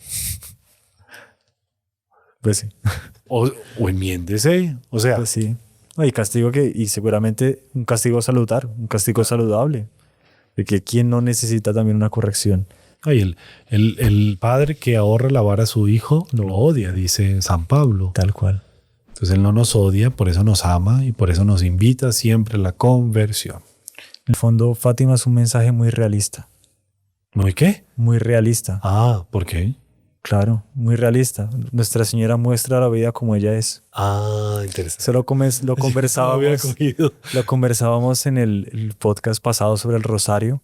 pues sí. O enmiéndese. O sea, Pues sí. No, y castigo y seguramente un castigo saludar, un castigo saludable. De que quién no necesita también una corrección. ay, el padre que ahorra lavar a su hijo lo odia, dice San Pablo. Tal cual. Entonces él no nos odia, por eso nos ama y por eso nos invita siempre a la conversión. En el fondo, Fátima es un mensaje muy realista. ¿Muy qué? Muy realista. Ah, ¿por qué? Claro, muy realista. Nuestra Señora muestra la vida como ella es. Ah, interesante. Eso lo No había conversábamos. cogido. Lo conversábamos en el podcast pasado sobre el rosario,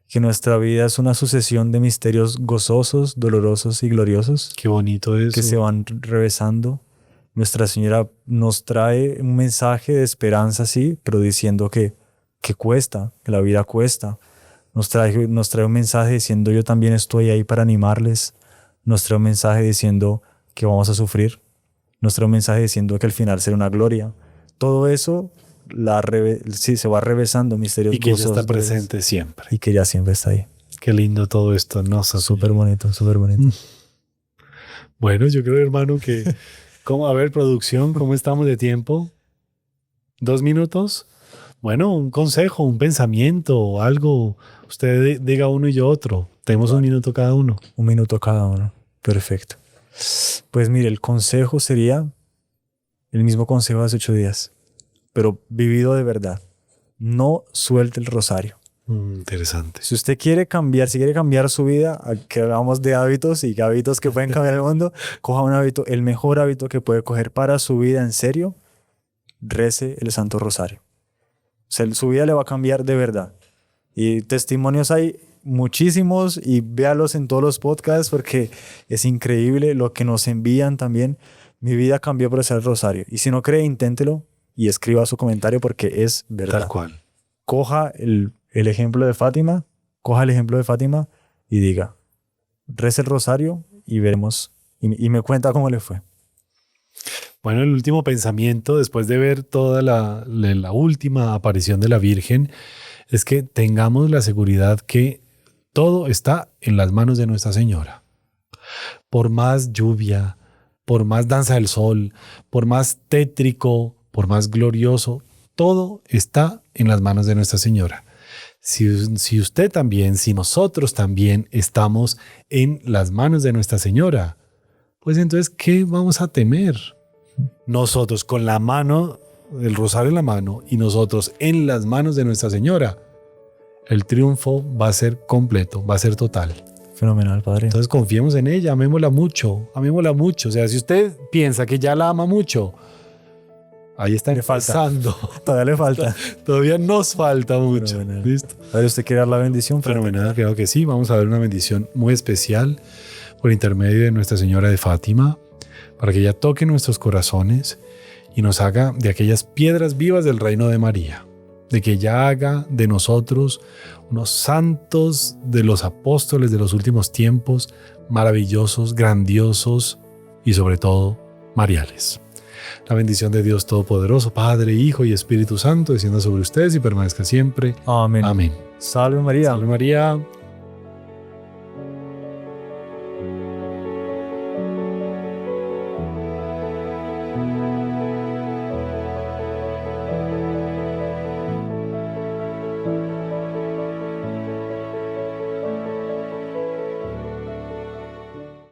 que nuestra vida es una sucesión de misterios gozosos, dolorosos y gloriosos Qué bonito eso. que se van revesando. Nuestra Señora nos trae un mensaje de esperanza, sí, pero diciendo que cuesta, que la vida cuesta. Nos trae un mensaje diciendo yo también estoy ahí para animarles. Nos trae un mensaje diciendo que vamos a sufrir. Nos trae un mensaje diciendo que al final será una gloria. Todo eso sí, se va revesando misterios Y que ella gozosos, está presente siempre. y que ya siempre está ahí. Qué lindo todo esto, ¿no? Súper bonito, súper bonito. Bueno, yo creo, hermano, que... A ver, producción, ¿cómo estamos de tiempo? 2 minutos. Bueno, un consejo, un pensamiento, algo. Usted diga uno y yo otro. Tenemos 1 minuto cada uno. 1 minuto cada uno. Perfecto. Pues mire, el consejo sería el mismo consejo de hace 8 días, pero vivido de verdad. No suelte el rosario. Interesante. Si usted quiere cambiar su vida, que hablamos de hábitos y hábitos que pueden cambiar el mundo, coja un hábito, el mejor hábito que puede coger para su vida en serio, rece el Santo Rosario. O sea, su vida le va a cambiar de verdad. Y testimonios hay muchísimos y véalos en todos los podcasts porque es increíble lo que nos envían también. Mi vida cambió por hacer el rosario. Y si no cree, inténtelo y escriba su comentario porque es verdad. Tal cual. Coja el ejemplo de Fátima, y diga, reza el rosario y veremos, y me cuenta cómo le fue. Bueno, el último pensamiento, después de ver toda la última aparición de la Virgen, es que tengamos la seguridad que todo está en las manos de Nuestra Señora. Por más lluvia, por más danza del sol, por más tétrico, por más glorioso, todo está en las manos de Nuestra Señora. Si usted también, si nosotros también estamos en las manos de Nuestra Señora, pues entonces, ¿qué vamos a temer? Nosotros con la mano, el rosario en la mano, y nosotros en las manos de Nuestra Señora, el triunfo va a ser completo, va a ser total. Fenomenal, padre. Entonces confiemos en ella, amémosla mucho, amémosla mucho. O sea, si usted piensa que ya la ama mucho, ahí está empezando. Todavía le falta. Todavía nos falta mucho. Fenomenal. ¿Listo? Padre, ¿usted quiere dar la bendición? Fenomenal, creo que sí. Vamos a ver una bendición muy especial por intermedio de Nuestra Señora de Fátima, para que ella toque nuestros corazones y nos haga de aquellas piedras vivas del reino de María, de que ella haga de nosotros unos santos de los apóstoles de los últimos tiempos, maravillosos, grandiosos y sobre todo mariales. La bendición de Dios Todopoderoso, Padre, Hijo y Espíritu Santo, descienda sobre ustedes y permanezca siempre. Amén. Amén. Salve María. Salve María.